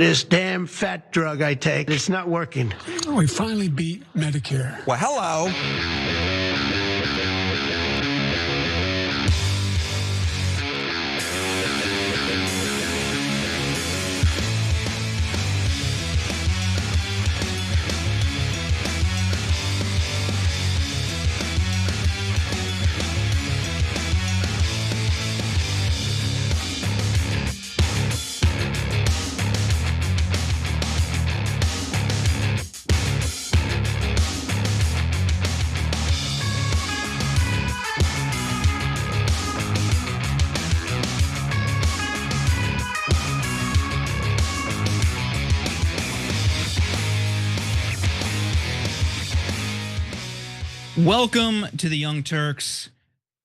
This damn fat drug I take, it's not working. We finally beat Medicare. Well, hello. Welcome to the Young Turks.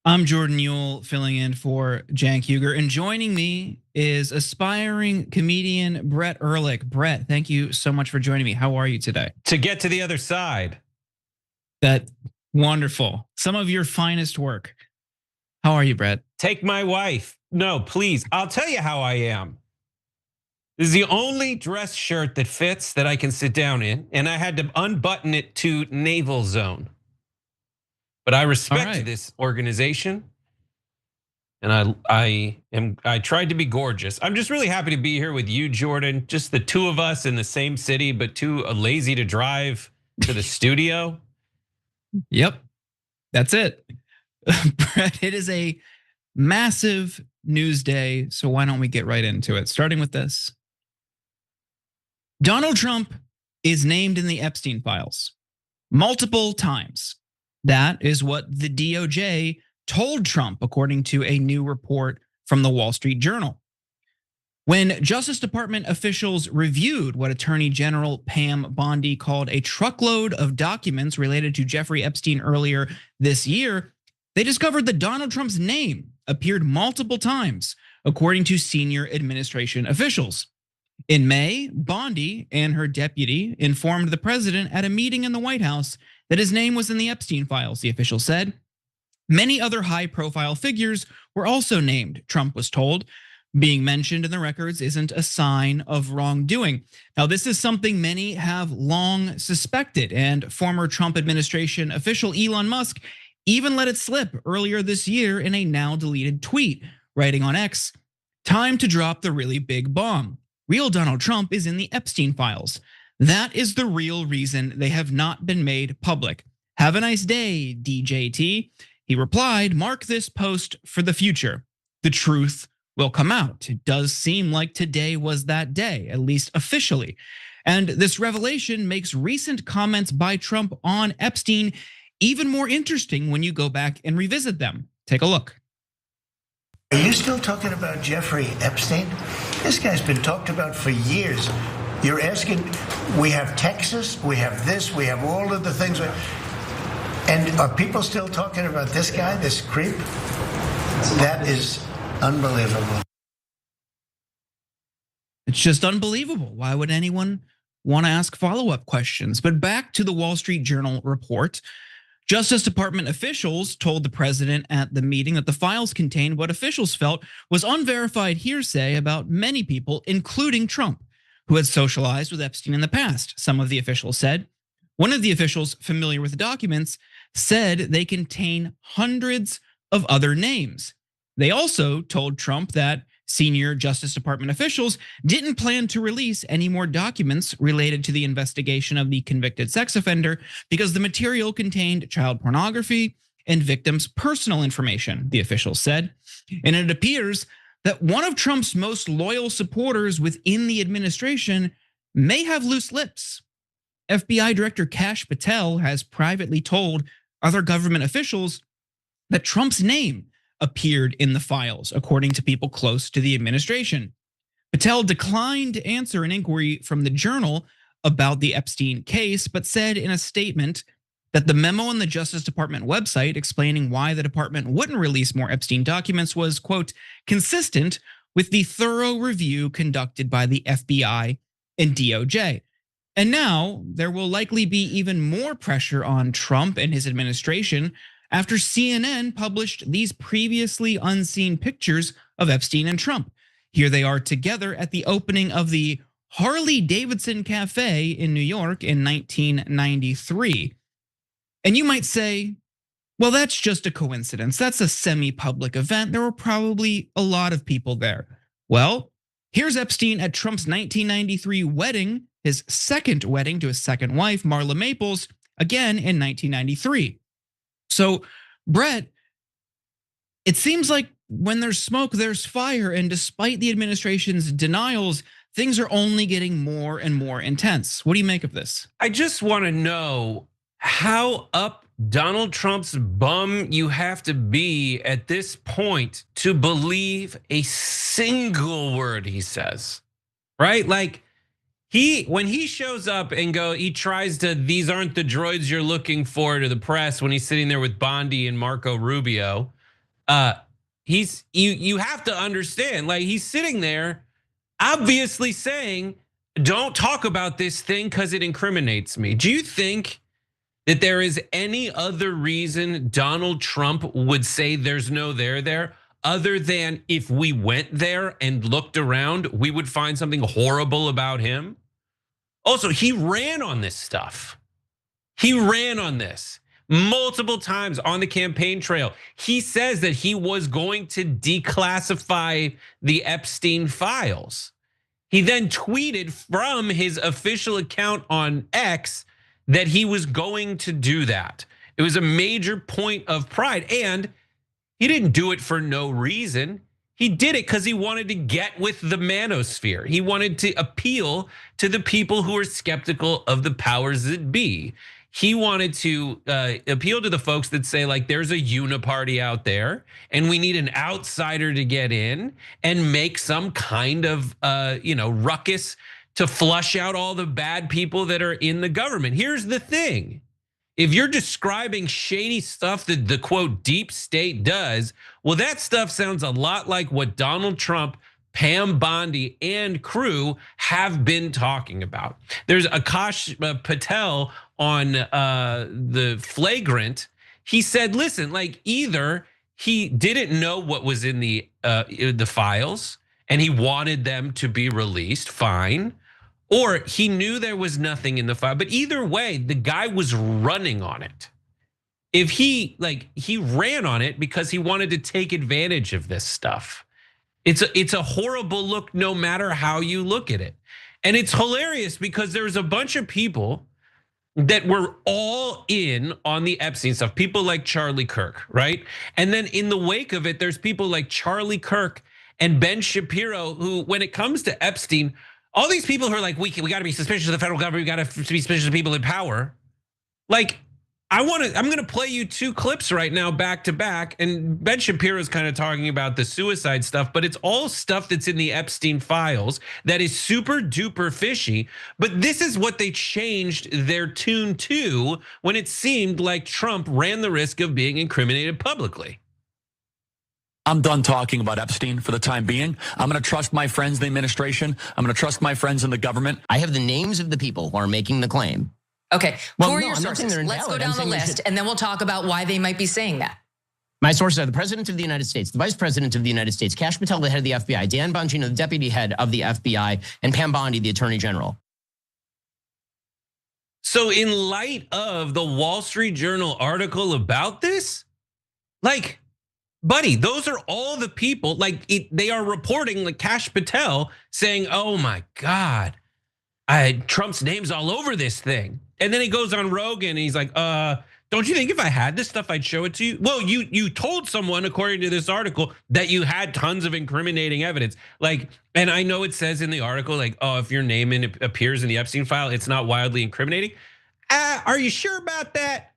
I'm Jordan Yule, filling in for Cenk Uygur, and joining me is aspiring comedian Brett Ehrlich. Brett, thank you so much for joining me. How are you today? To get to the other side. That wonderful. Some of your finest work. How are you, Brett? Take my wife. No, please. I'll tell you how I am. This is the only dress shirt that fits that I can sit down in, and I had to unbutton it to navel zone. But I respect this organization, and I tried to be gorgeous. I'm just really happy to be here with you, Jordan. Just the two of us in the same city, but too lazy to drive to the studio. Yep, that's it. Brett, it is a massive news day, so why don't we get right into it? Starting with this. Donald Trump is named in the Epstein files multiple times. That is what the DOJ told Trump, according to a new report from the Wall Street Journal. When Justice Department officials reviewed what Attorney General Pam Bondi called a truckload of documents related to Jeffrey Epstein earlier this year, they discovered that Donald Trump's name appeared multiple times, according to senior administration officials. In May, Bondi and her deputy informed the president at a meeting in the White House that his name was in the Epstein files, the official said. Many other high-profile figures were also named, Trump was told. Being mentioned in the records isn't a sign of wrongdoing. Now, this is something many have long suspected, and former Trump administration official Elon Musk even let it slip earlier this year in a now-deleted tweet, writing on X, "Time to drop the really big bomb. Real Donald Trump is in the Epstein files. That is the real reason they have not been made public. Have a nice day, DJT." He replied, "Mark this post for the future. The truth will come out." It does seem like today was that day, at least officially. And this revelation makes recent comments by Trump on Epstein even more interesting when you go back and revisit them. Take a look. Are you still talking about Jeffrey Epstein? This guy's been talked about for years. You're asking, we have Texas, we have this, we have all of the things. And are people still talking about this guy, this creep? That is unbelievable. It's just unbelievable. Why would anyone want to ask follow-up questions? But back to the Wall Street Journal report. Justice Department officials told the president at the meeting that the files contained what officials felt was unverified hearsay about many people, including Trump, who had socialized with Epstein in the past, some of the officials said. One of the officials familiar with the documents said they contain hundreds of other names. They also told Trump that senior Justice Department officials didn't plan to release any more documents related to the investigation of the convicted sex offender because the material contained child pornography and victims' personal information, the officials said. And it appears that one of Trump's most loyal supporters within the administration may have loose lips. FBI Director Kash Patel has privately told other government officials that Trump's name appeared in the files, according to people close to the administration. Patel declined to answer an inquiry from the Journal about the Epstein case, but said in a statement that the memo on the Justice Department website explaining why the department wouldn't release more Epstein documents was, quote, consistent with the thorough review conducted by the FBI and DOJ. And now there will likely be even more pressure on Trump and his administration after CNN published these previously unseen pictures of Epstein and Trump. Here they are together at the opening of the Harley Davidson Cafe in New York in 1993. And you might say, well, that's just a coincidence. That's a semi-public event. There were probably a lot of people there. Well, here's Epstein at Trump's 1993 wedding, his second wedding to his second wife, Marla Maples, again in 1993. So, Brett, it seems like when there's smoke, there's fire. And despite the administration's denials, things are only getting more and more intense. What do you make of this? I just want to know how up Donald Trump's bum you have to be at this point to believe a single word he says, right? Like when he shows up and he tries to, these aren't the droids you're looking for to the press when he's sitting there with Bondi and Marco Rubio. You have to understand, like he's sitting there obviously saying, don't talk about this thing because it incriminates me. Do you think that there is any other reason Donald Trump would say there's no there other than if we went there and looked around, we would find something horrible about him? Also, he ran on this stuff. He ran on this multiple times on the campaign trail. He says that he was going to declassify the Epstein files. He then tweeted from his official account on X that he was going to do that. It was a major point of pride, and he didn't do it for no reason. He did it because he wanted to get with the manosphere. He wanted to appeal to the people who are skeptical of the powers that be. He wanted to appeal to the folks that say, like, there's a uniparty out there and we need an outsider to get in and make some kind of ruckus to flush out all the bad people that are in the government. Here's the thing. If you're describing shady stuff that the quote deep state does, well, that stuff sounds a lot like what Donald Trump, Pam Bondi, and crew have been talking about. There's Akash Patel on the Flagrant. He said, listen, like either he didn't know what was in the files and he wanted them to be released, fine. Or he knew there was nothing in the file, but either way, the guy was running on it. If he ran on it because he wanted to take advantage of this stuff. It's a horrible look no matter how you look at it. And it's hilarious because there's a bunch of people that were all in on the Epstein stuff. People like Charlie Kirk, right? And then in the wake of it, there's people like Charlie Kirk and Ben Shapiro who, when it comes to Epstein, all these people who are like, we got to be suspicious of the federal government, we got to be suspicious of people in power. Like, I'm gonna play you two clips right now back to back. And Ben Shapiro is kind of talking about the suicide stuff, but it's all stuff that's in the Epstein files that is super duper fishy. But this is what they changed their tune to when it seemed like Trump ran the risk of being incriminated publicly. I'm done talking about Epstein for the time being. I'm going to trust my friends in the administration. I'm going to trust my friends in the government. I have the names of the people who are making the claim. Okay, Well, who are no, your I'm not saying sources? they're Let's go invalid. I'm down the saying they list should- and then we'll talk about why they might be saying that. My sources are the President of the United States, the Vice President of the United States, Kash Patel, the head of the FBI, Dan Bongino, the Deputy Head of the FBI, and Pam Bondi, the Attorney General. So in light of the Wall Street Journal article about this, like, buddy, those are all the people, like they are reporting like Kash Patel saying, oh my God, Trump's name's all over this thing. And then he goes on Rogan and he's like, don't you think if I had this stuff, I'd show it to you? Well, you told someone, according to this article, that you had tons of incriminating evidence. Like, and I know it says in the article, like, oh, if your name appears in the Epstein file, it's not wildly incriminating. Are you sure about that?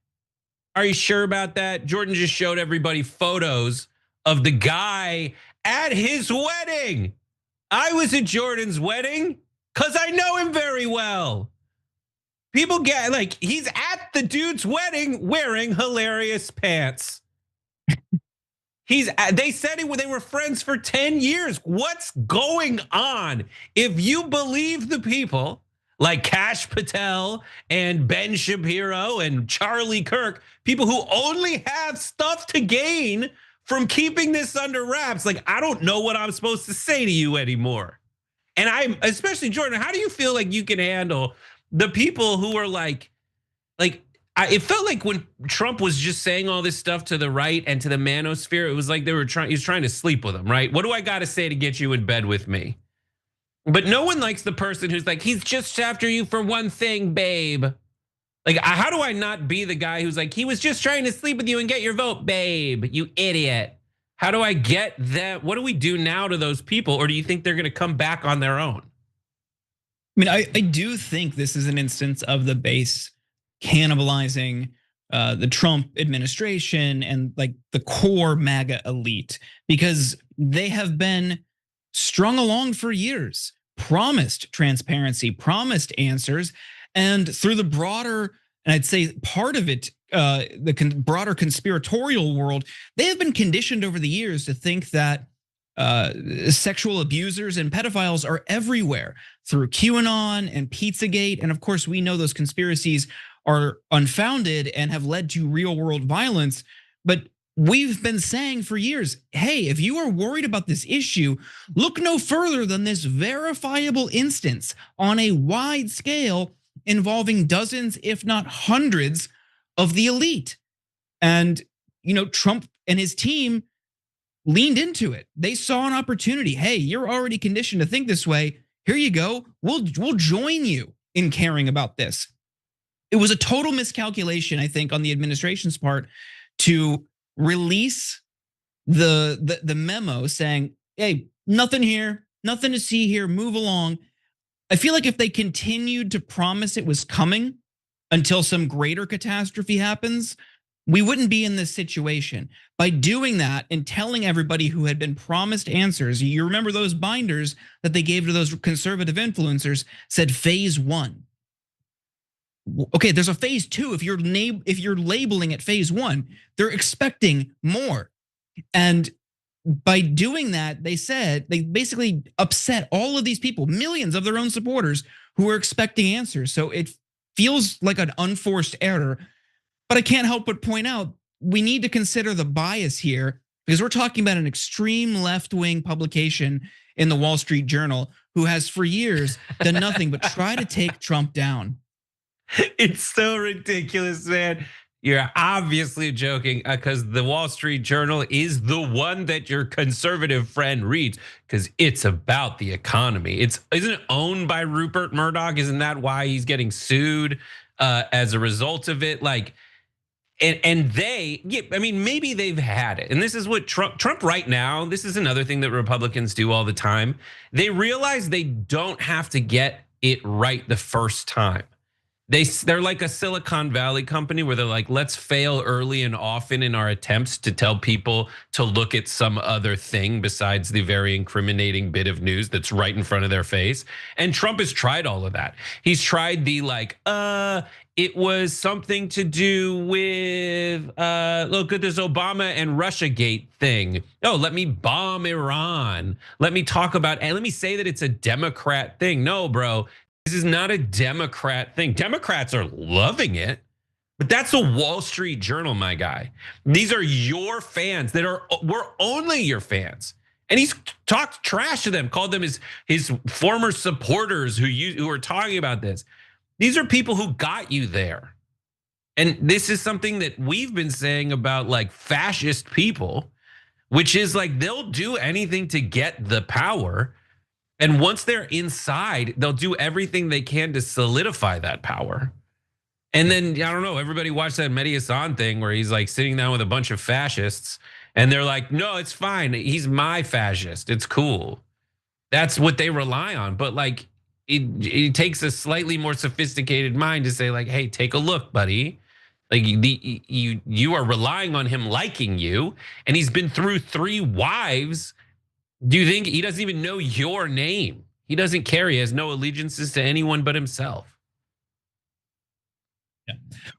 Are you sure about that? Jordan just showed everybody photos of the guy at his wedding. I was at Jordan's wedding because I know him very well. People get like, he's at the dude's wedding wearing hilarious pants. They said they were friends for 10 years. What's going on? If you believe the people like Kash Patel and Ben Shapiro and Charlie Kirk, people who only have stuff to gain from keeping this under wraps, like, I don't know what I'm supposed to say to you anymore. And I'm especially Jordan, how do you feel like you can handle the people who are like it felt like when Trump was just saying all this stuff to the right and to the manosphere, it was like he was trying to sleep with them, right? What do I got to say to get you in bed with me? But no one likes the person who's like, he's just after you for one thing, babe. Like, how do I not be the guy who's like, he was just trying to sleep with you and get your vote, babe, you idiot. How do I get that? What do we do now to those people? Or do you think they're gonna come back on their own? I mean, I do think this is an instance of the base cannibalizing the Trump administration and like the core MAGA elite, because they have been strung along for years, promised transparency, promised answers, and through the broader, and I'd say part of it, the broader conspiratorial world, they have been conditioned over the years to think that sexual abusers and pedophiles are everywhere through QAnon and Pizzagate. And of course, we know those conspiracies are unfounded and have led to real world violence. But we've been saying for years, hey, if you are worried about this issue, look no further than this verifiable instance on a wide scale involving dozens, if not hundreds, of the elite. And Trump and his team leaned into it. They saw an opportunity. Hey, you're already conditioned to think this way. Here you go. We'll join you in caring about this. It was a total miscalculation, I think, on the administration's part to release the memo saying, hey, nothing here, nothing to see here, move along. I feel like if they continued to promise it was coming until some greater catastrophe happens, we wouldn't be in this situation. By doing that and telling everybody who had been promised answers, you remember those binders that they gave to those conservative influencers said phase 1. Okay, there's a phase 2. If you're labeling it phase 1, they're expecting more. And by doing that, they basically upset all of these people, millions of their own supporters who are expecting answers. So it feels like an unforced error. But I can't help but point out, we need to consider the bias here, because we're talking about an extreme left-wing publication in the Wall Street Journal who has for years done nothing but try to take Trump down. It's so ridiculous, man. You're obviously joking, because the Wall Street Journal is the one that your conservative friend reads, because it's about the economy. Isn't it owned by Rupert Murdoch? Isn't that why he's getting sued as a result of it? Like, and they, yeah, I mean, maybe they've had it. And this is what Trump right now, this is another thing that Republicans do all the time. They realize they don't have to get it right the first time. They're like a Silicon Valley company where they're like, let's fail early and often in our attempts to tell people to look at some other thing besides the very incriminating bit of news that's right in front of their face. And Trump has tried all of that. He's tried the it was something to do with, look at this Obama and Russiagate thing. Oh, let me bomb Iran. Let me talk about, and let me say that it's a Democrat thing. No, bro. This is not a Democrat thing. Democrats are loving it, but that's the Wall Street Journal, my guy. These are your fans we're only your fans. And he's talked trash to them, called them his former supporters who are talking about this. These are people who got you there. And this is something that we've been saying about like fascist people, which is like they'll do anything to get the power. And once they're inside, they'll do everything they can to solidify that power. And then, I don't know, everybody watched that Mehdi Hassan thing where he's like sitting down with a bunch of fascists and they're like, no, it's fine. He's my fascist. It's cool. That's what they rely on. But like, it takes a slightly more sophisticated mind to say like, hey, take a look, buddy. Like you are relying on him liking you, and he's been through 3 wives. Do you think he doesn't even know your name? He doesn't care. He has no allegiances to anyone but himself. Yeah.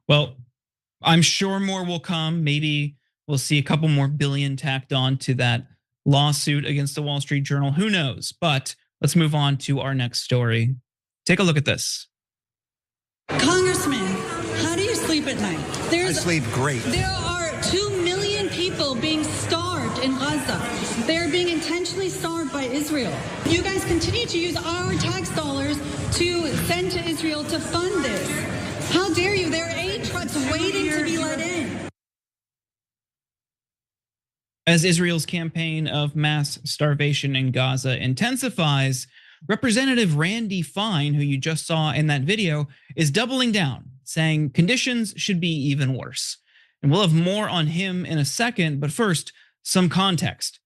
Well, I'm sure more will come. Maybe we'll see a couple more billion tacked on to that lawsuit against the Wall Street Journal. Who knows? But let's move on to our next story. Take a look at this. Congressman, how do you sleep at night? I sleep great. There are 2 million people being starved in Gaza. They are being intentionally starved by Israel. You guys continue to use our tax dollars to send to Israel to fund this. How dare you? There are aid trucks waiting to be let in. As Israel's campaign of mass starvation in Gaza intensifies, Representative Randy Fine, who you just saw in that video, is doubling down, saying conditions should be even worse. And we'll have more on him in a second, but first, some context.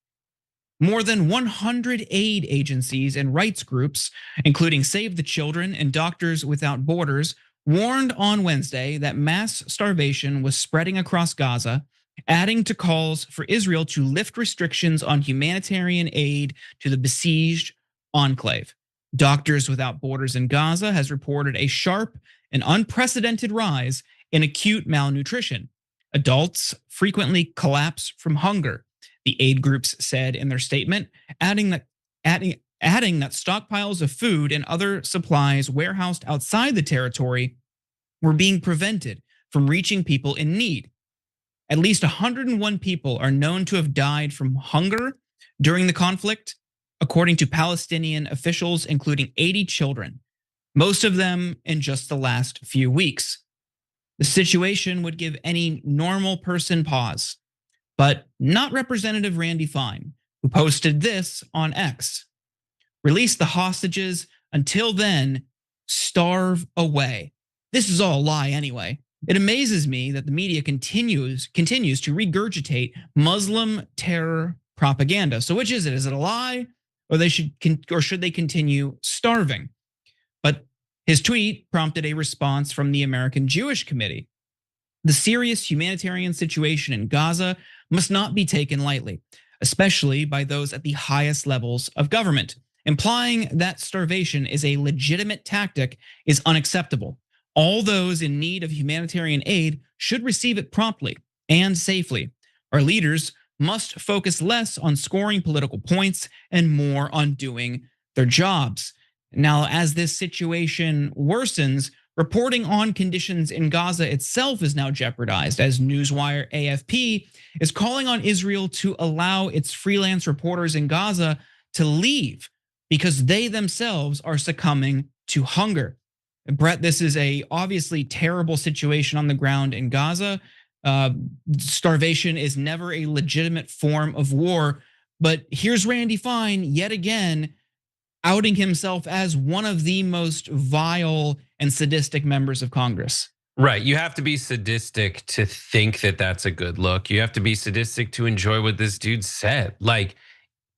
More than 100 aid agencies and rights groups, including Save the Children and Doctors Without Borders, warned on Wednesday that mass starvation was spreading across Gaza, adding to calls for Israel to lift restrictions on humanitarian aid to the besieged enclave. Doctors Without Borders in Gaza has reported a sharp and unprecedented rise in acute malnutrition. Adults frequently collapse from hunger, the aid groups said in their statement, adding that stockpiles of food and other supplies warehoused outside the territory were being prevented from reaching people in need. At least 101 people are known to have died from hunger during the conflict, according to Palestinian officials, including 80 children, most of them in just the last few weeks. The situation would give any normal person pause, but not Representative Randy Fine, who posted this on X. Release the hostages. Until then, starve away. This is all a lie anyway. It amazes me that the media continues to regurgitate Muslim terror propaganda. So which is it? Is it a lie, or should they continue starving? But his tweet prompted a response from the American Jewish Committee. The serious humanitarian situation in Gaza must not be taken lightly, especially by those at the highest levels of government. Implying that starvation is a legitimate tactic is unacceptable. All those in need of humanitarian aid should receive it promptly and safely. Our leaders must focus less on scoring political points and more on doing their jobs. Now, as this situation worsens, reporting on conditions in Gaza itself is now jeopardized, as Newswire AFP is calling on Israel to allow its freelance reporters in Gaza to leave because they themselves are succumbing to hunger. Brett, this is a obviously terrible situation on the ground in Gaza. Starvation is never a legitimate form of war, but here's Randy Fine yet again outing himself as one of the most vile and sadistic members of Congress. Right, you have to be sadistic to think that that's a good look. You have to be sadistic to enjoy what this dude said. Like,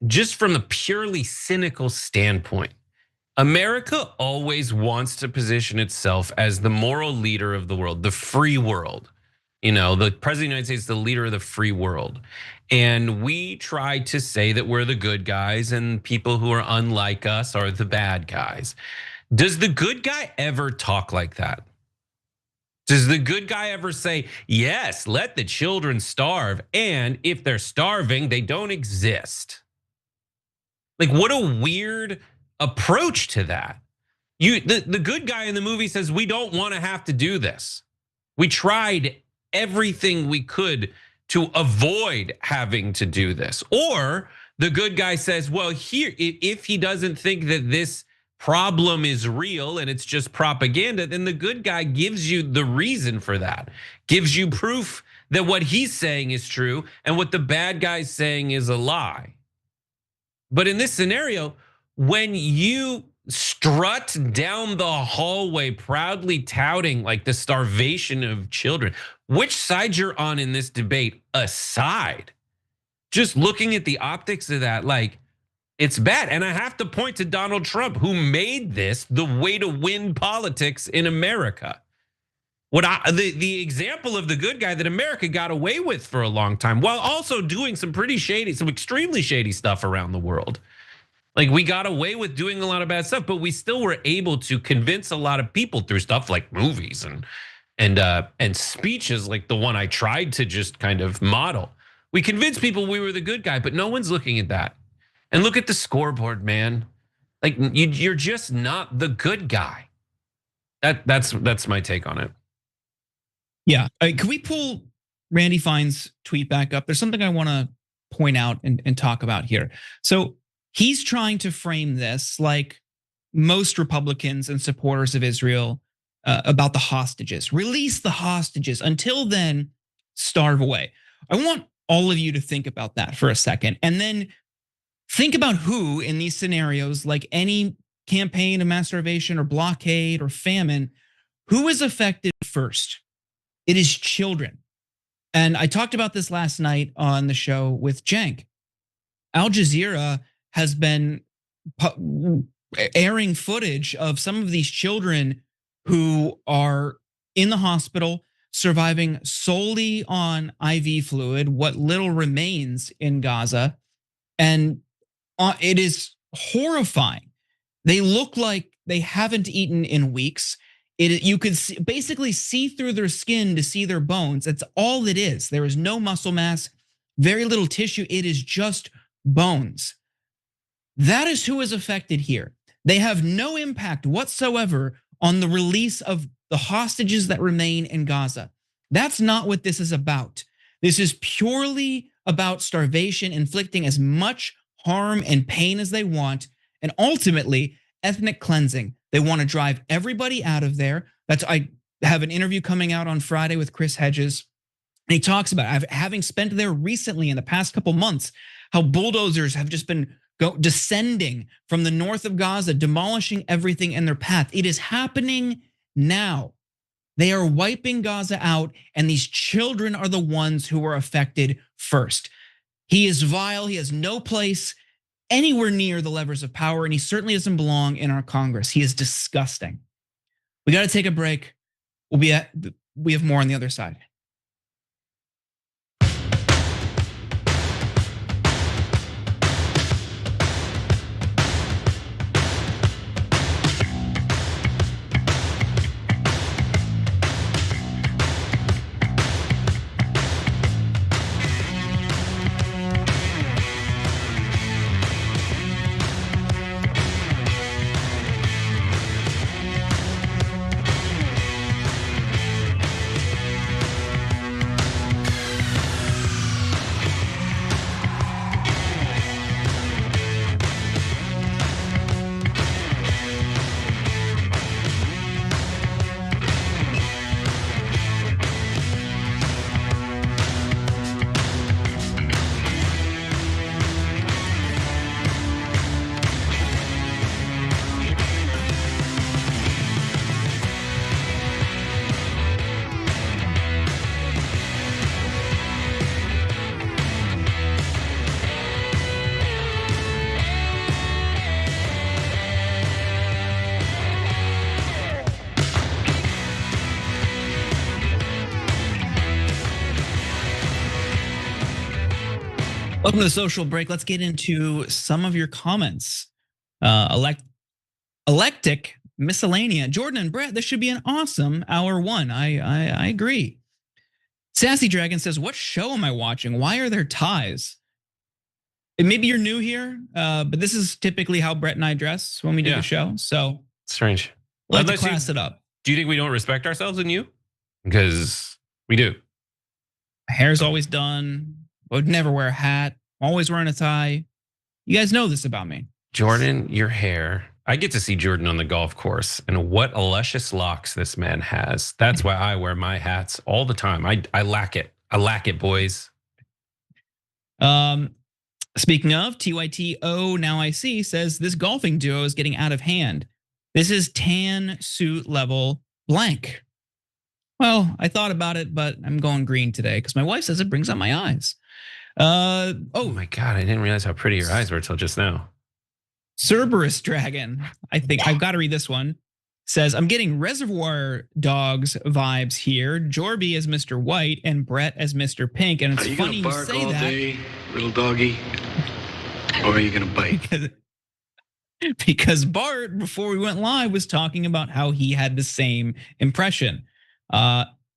just from a purely cynical standpoint, America always wants to position itself as the moral leader of the world, the free world. You know, the president of the United States is the leader of the free world. And we try to say that we're the good guys and people who are unlike us are the bad guys. Does the good guy ever talk like that? Does the good guy ever say, yes, let the children starve, and if they're starving, they don't exist? Like, what a weird approach to that. The good guy in the movie says, we don't want to have to do this. We tried everything we could to avoid having to do this. Or the good guy says, well, here, if he doesn't think that this problem is real and it's just propaganda, then the good guy gives you the reason for that, gives you proof that what he's saying is true and what the bad guy's saying is a lie. But in this scenario, when you strut down the hallway proudly touting like the starvation of children, which side you're on in this debate aside, just looking at the optics of that, like, it's bad. And I have to point to Donald Trump, who made this the way to win politics in America. The example of the good guy that America got away with for a long time, while also doing some pretty shady, some extremely shady stuff around the world. Like, we got away with doing a lot of bad stuff, but we still were able to convince a lot of people through stuff like movies and speeches like the one I tried to just kind of model. We convinced people we were the good guy, but no one's looking at that. And look at the scoreboard, man. Like, you're just not the good guy. That's my take on it. Yeah, can we pull Randy Fine's tweet back up? There's something I want to point out and talk about here. So He's trying to frame this like most Republicans and supporters of Israel about the hostages. Release the hostages. Until then, starve away. I want all of you to think about that for a second, and then think about who in these scenarios, like any campaign of mass starvation or blockade or famine, who is affected first? It is children. And I talked about this last night on the show with Cenk. Al Jazeera has been airing footage of some of these children who are in the hospital, surviving solely on IV fluid, what little remains in Gaza. And it is horrifying. They look like they haven't eaten in weeks. You could basically see through their skin to see their bones. That's all it is. There is no muscle mass, very little tissue. It is just bones. That is who is affected here. They have no impact whatsoever on the release of the hostages that remain in Gaza. That's not what this is about. This is purely about starvation, inflicting as much harm and pain as they want, and ultimately ethnic cleansing. They want to drive everybody out of there. I have an interview coming out on Friday with Chris Hedges, and he talks about having spent there recently in the past couple months, how bulldozers have just been descending from the north of Gaza, demolishing everything in their path. It is happening now. They are wiping Gaza out, and these children are the ones who are affected first. He is vile. He has no place anywhere near the levers of power, and he certainly doesn't belong in our Congress. He is disgusting. We got to take a break. We have more on the other side. Welcome to the social break. Let's get into some of your comments. Electic miscellanea. Jordan and Brett, this should be an awesome hour one. I agree. Sassy Dragon says, what show am I watching? Why are there ties? And maybe you're new here, but this is typically how Brett and I dress when we do the show. So strange. Let's class it up. Do you think we don't respect ourselves in you? Because we do. My hair's always done. Would never wear a hat. Always wearing a tie. You guys know this about me. Jordan, your hair. I get to see Jordan on the golf course, and what luscious locks this man has. That's why I wear my hats all the time. I lack it. I lack it, boys. Speaking of, TYTO Now I See says this golfing duo is getting out of hand. This is tan suit level blank. Well, I thought about it, but I'm going green today because my wife says it brings out my eyes. Oh my God, I didn't realize how pretty your eyes were till just now. Cerberus Dragon, I think I've got to read this one. Says, I'm getting Reservoir Dogs vibes here. Jorby as Mr. White and Brett as Mr. Pink. And it's funny you say all that. Day, little doggy? Or are you gonna bite? Because Bart, before we went live, was talking about how he had the same impression.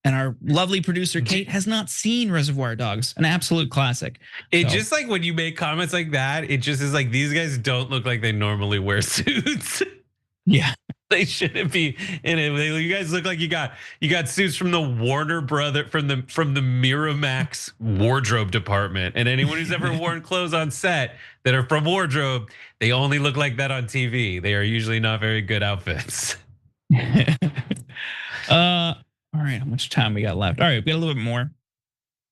And our lovely producer Kate has not seen Reservoir Dogs, an absolute classic. It just like when you make comments like that, it just is like these guys don't look like they normally wear suits. Yeah. They shouldn't be in it. You guys look like you got suits from the Warner brother from the Miramax wardrobe department. And anyone who's ever worn clothes on set that are from wardrobe, they only look like that on TV. They are usually not very good outfits. All right, how much time we got left? All right, we got a little bit more.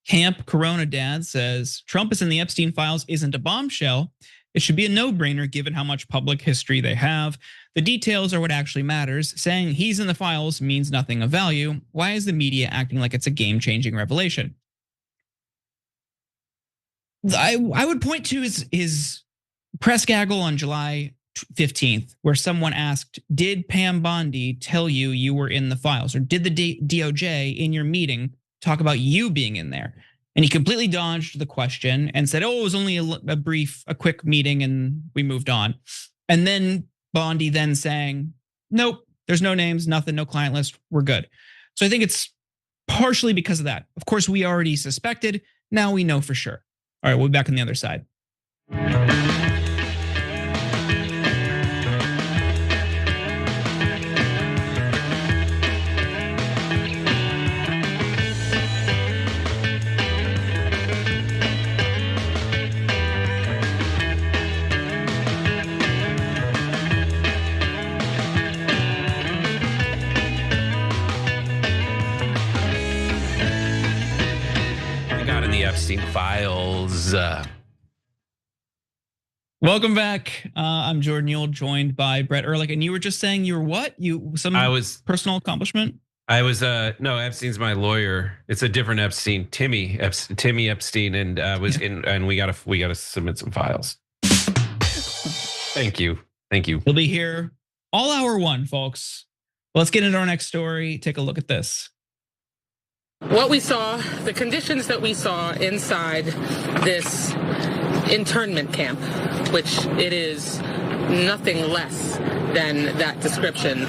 Camp Corona Dad says Trump is in the Epstein files isn't a bombshell. It should be a no-brainer given how much public history they have. The details are what actually matters. Saying he's in the files means nothing of value. Why is the media acting like it's a game-changing revelation? I would point to his press gaggle on July 15th, where someone asked, did Pam Bondi tell you were in the files? Or did the DOJ in your meeting talk about you being in there? And he completely dodged the question and said, oh, it was only a quick meeting and we moved on. And then Bondi then saying, nope, there's no names, nothing, no client list, we're good. So I think it's partially because of that. Of course, we already suspected, now we know for sure. All right, we'll be back on the other side. Epstein files. Welcome back. I'm Jordan Yule, joined by Brett Ehrlich. And you were just saying you were what? I was personal accomplishment? I was no, Epstein's my lawyer. It's a different Epstein, Timmy Epstein, and and we gotta submit some files. Thank you. We'll be here all hour one, folks. Let's get into our next story. Take a look at this. What we saw, the conditions that we saw inside this internment camp, which it is nothing less than that description,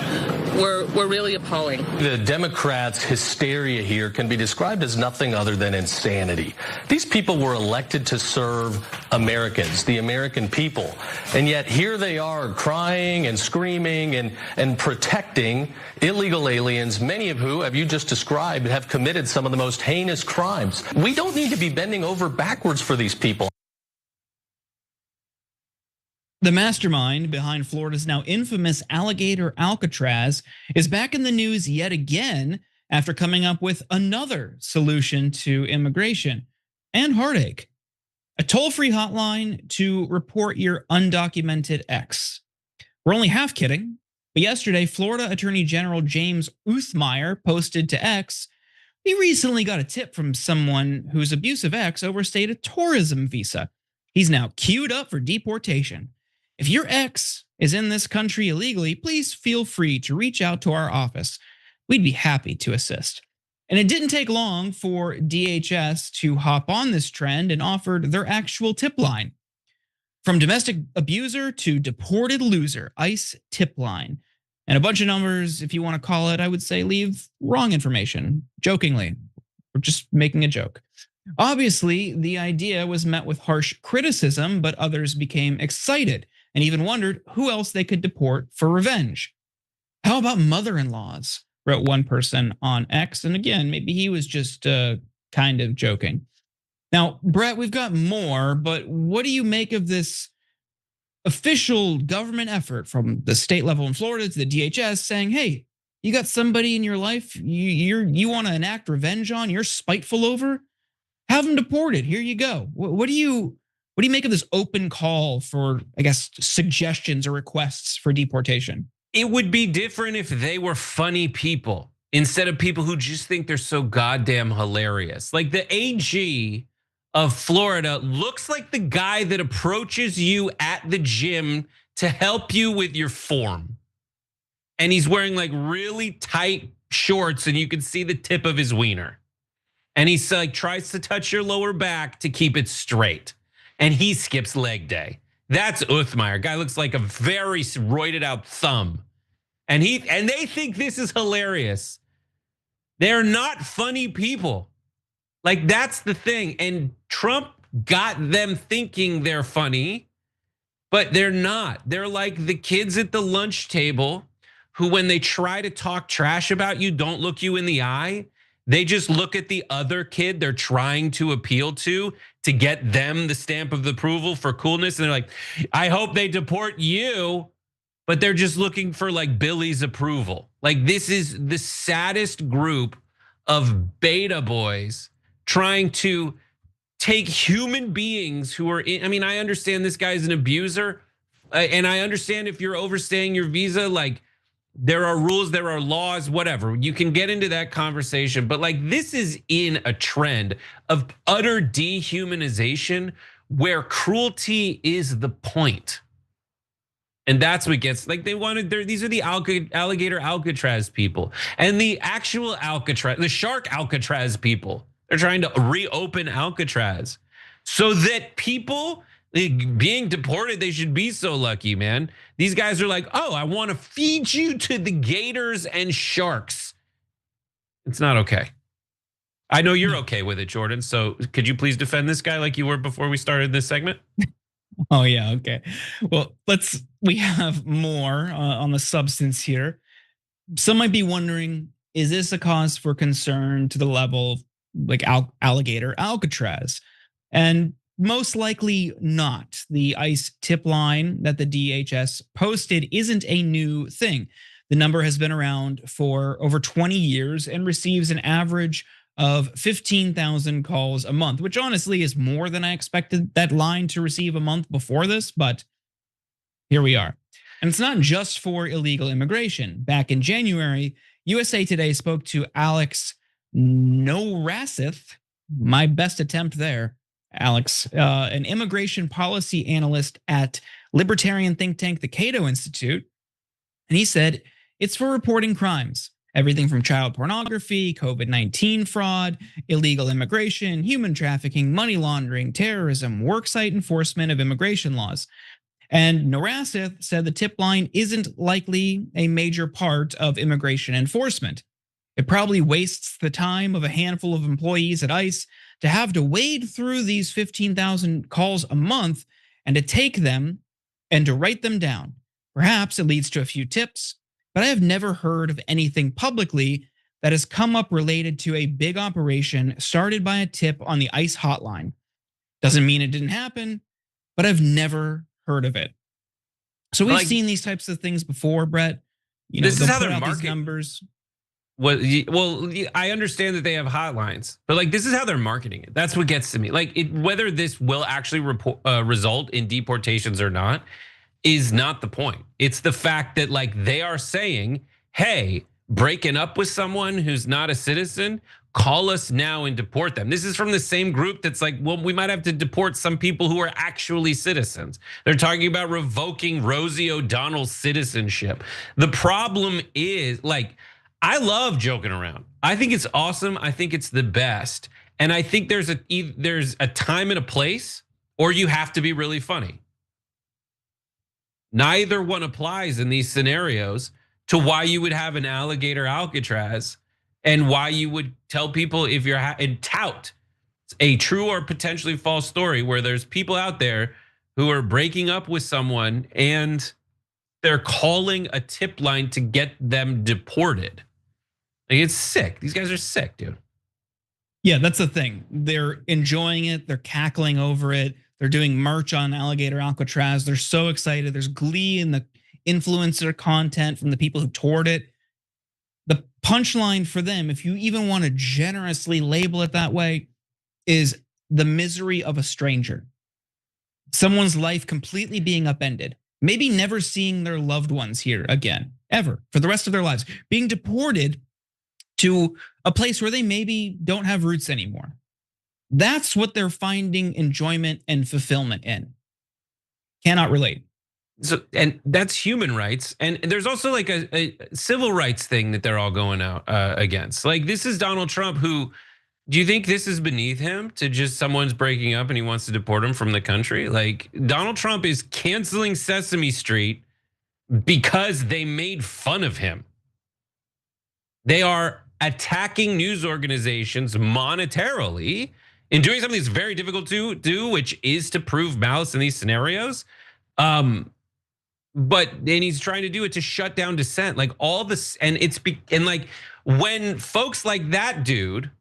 were really appalling. The Democrats' hysteria here can be described as nothing other than insanity. These people were elected to serve Americans, the American people, and yet here they are crying and screaming and protecting illegal aliens, many of who, as you just described, have committed some of the most heinous crimes. We don't need to be bending over backwards for these people. The mastermind behind Florida's now infamous alligator Alcatraz is back in the news yet again after coming up with another solution to immigration and heartache. A toll-free hotline to report your undocumented ex. We're only half kidding, but yesterday, Florida Attorney General James Uthmeyer posted to X, he recently got a tip from someone whose abusive ex overstayed a tourism visa. He's now queued up for deportation. If your ex is in this country illegally, please feel free to reach out to our office. We'd be happy to assist. And it didn't take long for DHS to hop on this trend and offered their actual tip line. From domestic abuser to deported loser, ICE tip line. And a bunch of numbers, if you want to call it, I would say leave wrong information, jokingly. We're just making a joke. Obviously, the idea was met with harsh criticism, but others became excited and even wondered who else they could deport for revenge. How about mother-in-laws, wrote one person on X. And again, maybe he was just kind of joking. Now, Brett, we've got more, but what do you make of this official government effort from the state level in Florida to the DHS saying, hey, you got somebody in your life you want to enact revenge on, you're spiteful over? Have them deported, here you go. What do you make of this open call for, I guess, suggestions or requests for deportation? It would be different if they were funny people instead of people who just think they're so goddamn hilarious. Like the AG of Florida looks like the guy that approaches you at the gym to help you with your form. And he's wearing like really tight shorts and you can see the tip of his wiener. And he's like tries to touch your lower back to keep it straight. And he skips leg day. That's Uthmeyer. Guy looks like a very roided out thumb. And they think this is hilarious. They're not funny people. Like that's the thing. And Trump got them thinking they're funny, but they're not. They're like the kids at the lunch table who, when they try to talk trash about you, don't look you in the eye. They just look at the other kid they're trying to appeal to get them the stamp of approval for coolness. And they're like, I hope they deport you. But they're just looking for like Billy's approval. Like, this is the saddest group of beta boys trying to take human beings who are in. I mean, I understand this guy's an abuser. And I understand if you're overstaying your visa, like, there are rules, there are laws, whatever. You can get into that conversation. But like, this is in a trend of utter dehumanization where cruelty is the point. And that's what gets, like, they wanted, these are the alligator Alcatraz people. And the actual Alcatraz, the shark Alcatraz people, they're trying to reopen Alcatraz so that people being deported, they should be so lucky, man. These guys are like, oh, I want to feed you to the gators and sharks. It's not okay. I know you're okay with it, Jordan. So could you please defend this guy like you were before we started this segment? Oh yeah, okay. Well, we have more on the substance here. Some might be wondering, is this a cause for concern to the level of like alligator Alcatraz? And most likely not. The ICE tip line that the DHS posted isn't a new thing. The number has been around for over 20 years and receives an average of 15,000 calls a month, which honestly is more than I expected that line to receive a month before this, but here we are. And it's not just for illegal immigration. Back in January, USA Today spoke to Alex Norasith, my best attempt there, Alex, an immigration policy analyst at libertarian think tank, the Cato Institute. And he said, it's for reporting crimes. Everything from child pornography, COVID-19 fraud, illegal immigration, human trafficking, money laundering, terrorism, worksite enforcement of immigration laws. And Norasith said the tip line isn't likely a major part of immigration enforcement. It probably wastes the time of a handful of employees at ICE to have to wade through these 15,000 calls a month and to take them and to write them down. Perhaps it leads to a few tips, but I have never heard of anything publicly that has come up related to a big operation started by a tip on the ICE hotline. Doesn't mean it didn't happen, but I've never heard of it. So we've seen these types of things before, Brett. You know, this is how they're marketing numbers. Well, I understand that they have hotlines, but like, this is how they're marketing it. That's what gets to me. Like, whether this will actually result in deportations or not is not the point. It's the fact that like they are saying, hey, breaking up with someone who's not a citizen, call us now and deport them. This is from the same group that's like, well, we might have to deport some people who are actually citizens. They're talking about revoking Rosie O'Donnell's citizenship. The problem is, like, I love joking around. I think it's awesome. I think it's the best. And I think there's a time and a place, or you have to be really funny. Neither one applies in these scenarios to why you would have an alligator Alcatraz and why you would tell people if you're and tout a true or potentially false story where there's people out there who are breaking up with someone and they're calling a tip line to get them deported. Like, it's sick. These guys are sick, dude. Yeah, that's the thing. They're enjoying it. They're cackling over it. They're doing merch on Alligator Alcatraz. They're so excited. There's glee in the influencer content from the people who toured it. The punchline for them, if you even want to generously label it that way, is the misery of a stranger. Someone's life completely being upended. Maybe never seeing their loved ones here again, ever, for the rest of their lives. Being deported to a place where they maybe don't have roots anymore. That's what they're finding enjoyment and fulfillment in. Cannot relate. So, and that's human rights. And there's also like a civil rights thing that they're all going out against. Like, this is Donald Trump, who, do you think this is beneath him to just someone's breaking up and he wants to deport him from the country? Like, Donald Trump is canceling Sesame Street because they made fun of him. They are attacking news organizations monetarily and doing something that's very difficult to do, which is to prove malice in these scenarios. and he's trying to do it to shut down dissent. Like all this, and like when folks like that dude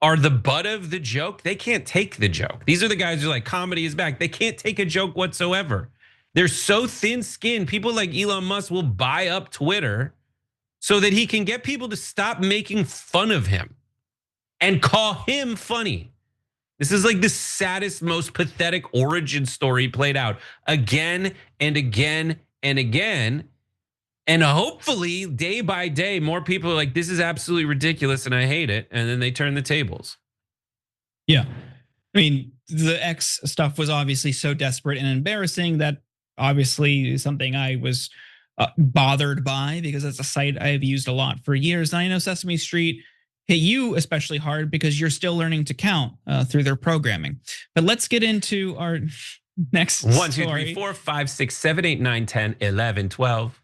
are the butt of the joke, they can't take the joke. These are the guys who are like, comedy is back. They can't take a joke whatsoever. They're so thin-skinned. People like Elon Musk will buy up Twitter so that he can get people to stop making fun of him and call him funny. This is like the saddest, most pathetic origin story played out again and again and again. And hopefully, day by day, more people are like, this is absolutely ridiculous and I hate it. And then they turn the tables. Yeah. I mean, the X stuff was obviously so desperate and embarrassing that obviously something I was bothered by, because it's a site I've used a lot for years. And I know Sesame Street hit you especially hard because you're still learning to count through their programming. But let's get into our next 1, 2, story. 3, 4, 5, 6, 7, 8, 9, 10, 11, 12.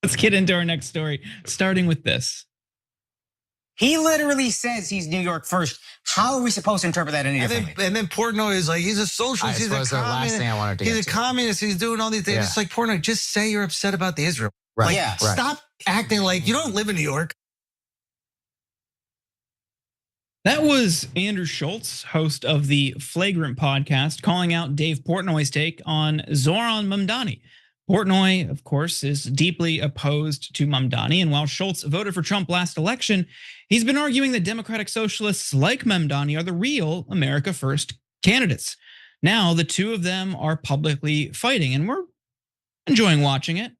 Let's get into our next story, starting with this. He literally says he's New York first. How are we supposed to interpret that any differently? And then Portnoy is like, he's a socialist. He's a communist. Last thing I wanted to he's get a to. communist. He's doing all these things. Yeah. It's like, Portnoy, just say you're upset about the Israel. Right. Like, Yeah. Right. Stop acting like you don't live in New York. That was Andrew Schulz, host of the Flagrant podcast, calling out Dave Portnoy's take on Zohran Mamdani. Portnoy, of course, is deeply opposed to Mamdani, and while Schulz voted for Trump last election, he's been arguing that Democratic socialists like Mamdani are the real America First candidates. Now, the two of them are publicly fighting, and we're enjoying watching it.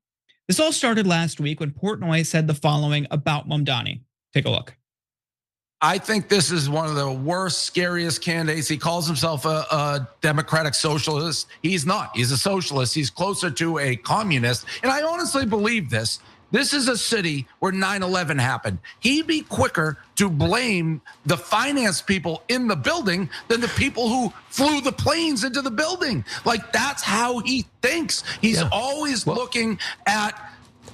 This all started last week when Portnoy said the following about Mamdani. Take a look. I think this is one of the worst, scariest candidates. He calls himself a democratic socialist. He's not. He's a socialist. He's closer to a communist. And I honestly believe this. This is a city where 9/11 happened. He'd be quicker to blame the finance people in the building than the people who flew the planes into the building. Like, that's how he thinks. He's always looking at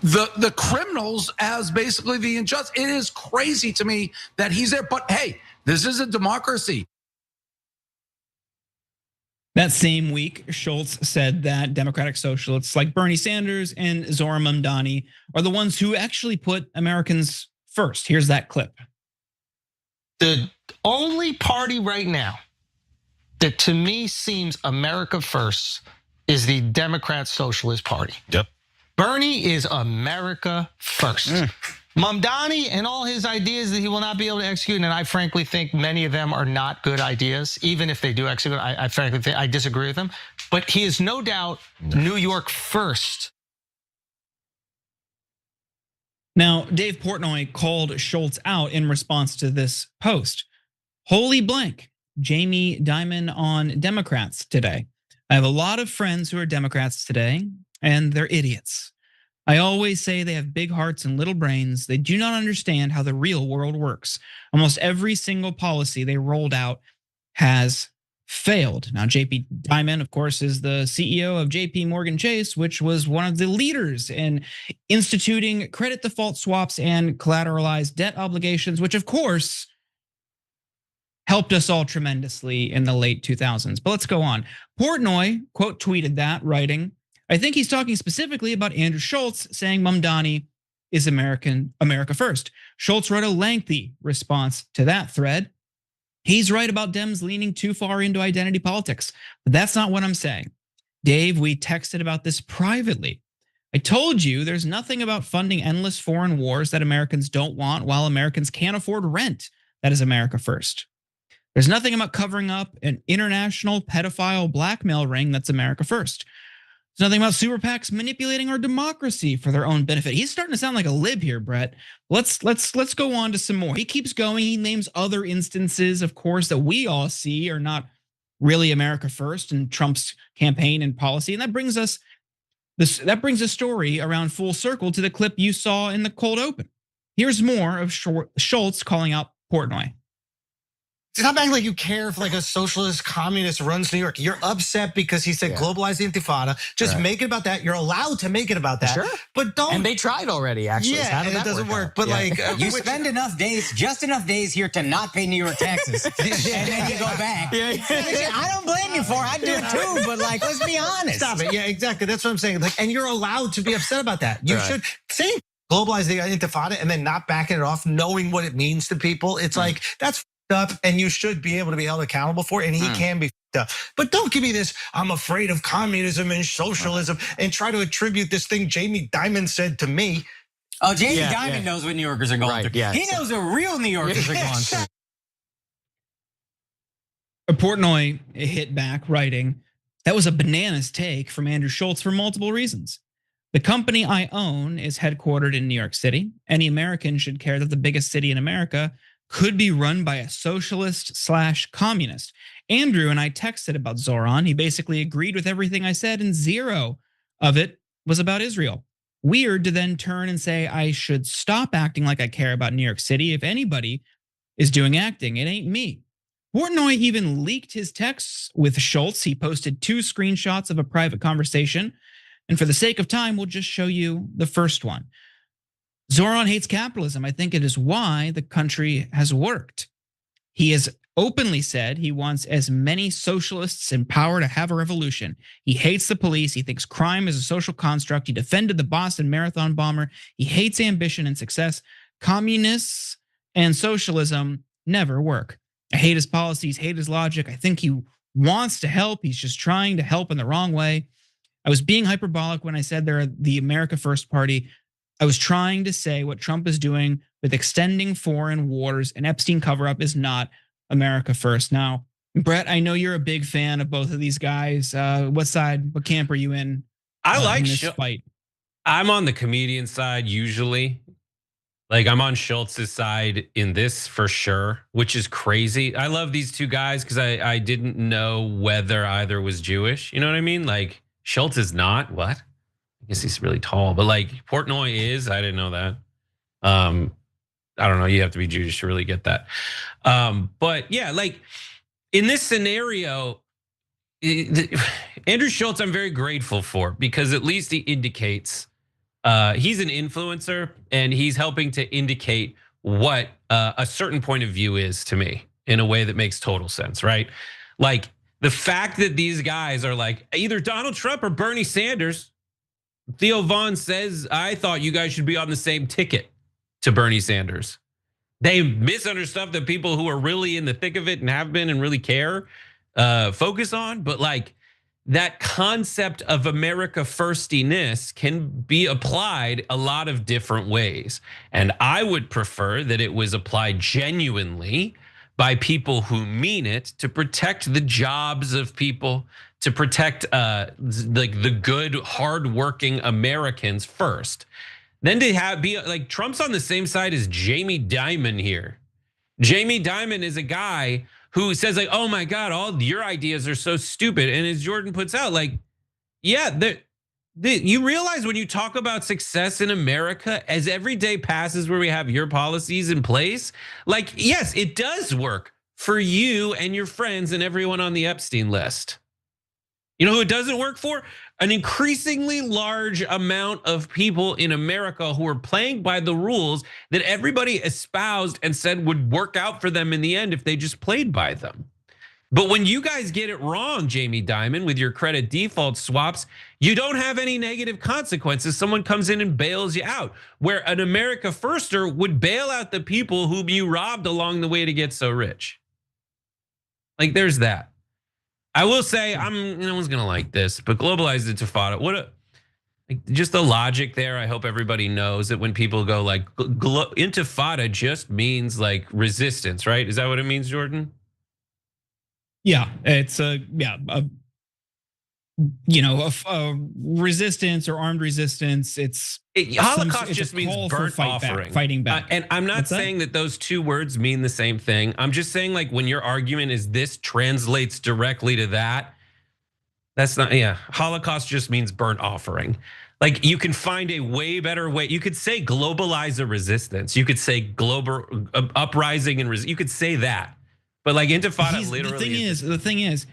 the criminals as basically the injustice. It is crazy to me that he's there, but hey, this is a democracy. That same week, Schulz said that Democratic socialists like Bernie Sanders and Zohran Mamdani are the ones who actually put Americans first. Here's that clip. The only party right now that to me seems America first is the Democrat Socialist Party. Yep. Bernie is America first. Mamdani and all his ideas that he will not be able to execute, and I frankly think many of them are not good ideas. Even if they do execute, I frankly think I disagree with them. But he is no doubt New York first. Now, Dave Portnoy called Schulz out in response to this post. Holy blank, Jamie Dimon on Democrats today. I have a lot of friends who are Democrats today, and they're idiots. I always say they have big hearts and little brains. They do not understand how the real world works. Almost every single policy they rolled out has failed. Now, JP Dimon, of course, is the CEO of JP Morgan Chase, which was one of the leaders in instituting credit default swaps and collateralized debt obligations, which of course helped us all tremendously in the late 2000s. But let's go on. Portnoy, quote, tweeted that, writing, I think he's talking specifically about Andrew Schulz saying Mamdani is America first. Schulz wrote a lengthy response to that thread. He's right about Dems leaning too far into identity politics, but that's not what I'm saying. Dave, we texted about this privately. I told you there's nothing about funding endless foreign wars that Americans don't want while Americans can't afford rent. That is America first. There's nothing about covering up an international pedophile blackmail ring that's America first. There's nothing about super PACs manipulating our democracy for their own benefit. He's starting to sound like a lib here, Brett. Let's go on to some more. He keeps going. He names other instances, of course, that we all see are not really America first in Trump's campaign and policy. And that brings a story around full circle to the clip you saw in the cold open. Here's more of Schulz calling out Portnoy. Stop acting like you care if like a socialist communist runs New York. You're upset because he said globalize the intifada. Just make it about that. You're allowed to make it about that. Sure. But don't. And they tried already, actually. Yeah, and it doesn't work. But like, you spend enough days, just enough days here to not pay New York taxes, and then you go back. I don't blame you for it. I do it too. But like, let's be honest. Stop it. Yeah, exactly. That's what I'm saying. Like, and you're allowed to be upset about that. You should say globalize the intifada and then not backing it off, knowing what it means to people. It's like that's up, and you should be able to be held accountable for it, and he can be up. But don't give me this, I'm afraid of communism and socialism, and try to attribute this thing Jamie Dimon said to me. Oh, Jamie Dimon knows what New Yorkers are going through. Yeah, he knows what real New Yorkers are going through. Portnoy hit back, writing, that was a bananas take from Andrew Schulz for multiple reasons. The company I own is headquartered in New York City. Any American should care that the biggest city in America could be run by a socialist/communist. Andrew and I texted about Zohran. He basically agreed with everything I said, and zero of it was about Israel. Weird to then turn and say I should stop acting like I care about New York City. If anybody is doing acting, it ain't me. Portnoy even leaked his texts with Schulz. He posted 2 screenshots of a private conversation. And for the sake of time, we'll just show you the first one. Zohran hates capitalism. I think it is why the country has worked. He has openly said he wants as many socialists in power to have a revolution. He hates the police. He thinks crime is a social construct. He defended the Boston Marathon bomber. He hates ambition and success. Communists and socialism never work. I hate his policies, hate his logic. I think he wants to help. He's just trying to help in the wrong way. I was being hyperbolic when I said they're the America First Party. I was trying to say what Trump is doing with extending foreign wars and Epstein cover-up is not America First. Now, Brett, I know you're a big fan of both of these guys. What camp are you in? I like in this fight. I'm on the comedian side usually. Like I'm on Schultz's side in this for sure, which is crazy. I love these two guys because I didn't know whether either was Jewish. You know what I mean? Like Schultz is not. What? I guess he's really tall, but like Portnoy is. I didn't know that. I don't know. You have to be Jewish to really get that. But yeah, like in this scenario, Andrew Schulz, I'm very grateful for because at least he indicates he's an influencer and he's helping to indicate what a certain point of view is to me in a way that makes total sense, right? Like the fact that these guys are like either Donald Trump or Bernie Sanders. Theo Vaughn says, I thought you guys should be on the same ticket to Bernie Sanders. They misunderstood the people who are really in the thick of it and have been and really care focus on. But like that concept of America firstiness can be applied a lot of different ways. And I would prefer that it was applied genuinely by people who mean it to protect the jobs of people, to protect like the good, hardworking Americans first. Then to be like Trump's on the same side as Jamie Dimon here. Jamie Dimon is a guy who says like, oh my God, all your ideas are so stupid. And as Jordan puts out, like, yeah, you realize when you talk about success in America, as every day passes where we have your policies in place, like, yes, it does work for you and your friends and everyone on the Epstein list. You know who it doesn't work for? An increasingly large amount of people in America who are playing by the rules that everybody espoused and said would work out for them in the end if they just played by them. But when you guys get it wrong, Jamie Dimon, with your credit default swaps, you don't have any negative consequences. Someone comes in and bails you out. Where an America Firster would bail out the people whom you robbed along the way to get so rich. Like there's that. I will say, no one's gonna like this, but globalized intifada. Just the logic there. I hope everybody knows that when people go like intifada just means like resistance, right? Is that what it means, Jordan? Yeah, it's a resistance or armed resistance. Holocaust just means burnt offering, fighting back. And I'm not saying that those two words mean the same thing. I'm just saying like when your argument is this translates directly to that, that's not, Holocaust just means burnt offering. Like you can find a way better way. You could say globalize a resistance. You could say global uprising and you could say that. But like intifada literally the thing is,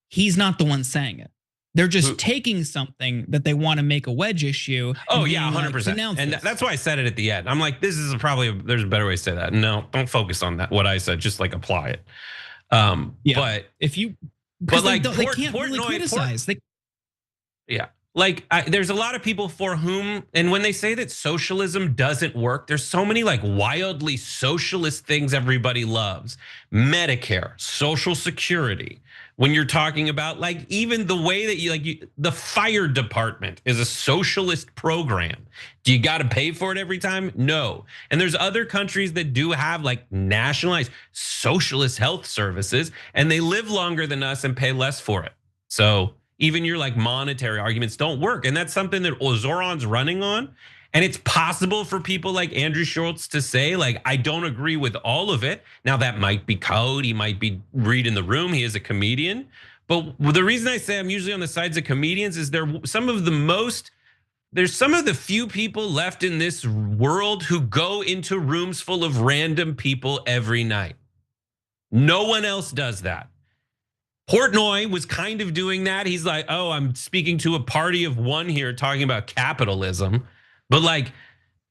he's not the one saying it. They're just taking something that they want to make a wedge issue. Oh yeah, 100%. And that's why I said it at the end. I'm like, this is there's a better way to say that. No, don't focus on that. What I said, just like apply it. But if you, but like they can't really criticize. There's a lot of people for whom, and when they say that socialism doesn't work, there's so many like wildly socialist things everybody loves. Medicare, Social Security. When you're talking about like even the way that the fire department is a socialist program. Do you got to pay for it every time? No. And there's other countries that do have like nationalized socialist health services, and they live longer than us and pay less for it. So even your like monetary arguments don't work. And that's something that Zohran's running on. And it's possible for people like Andrew Schulz to say, like, I don't agree with all of it. Now that might be code, he might be reading the room, he is a comedian. But the reason I say I'm usually on the sides of comedians is there's some of the few people left in this world who go into rooms full of random people every night. No one else does that. Portnoy was kind of doing that. He's like, oh, I'm speaking to a party of one here talking about capitalism. But like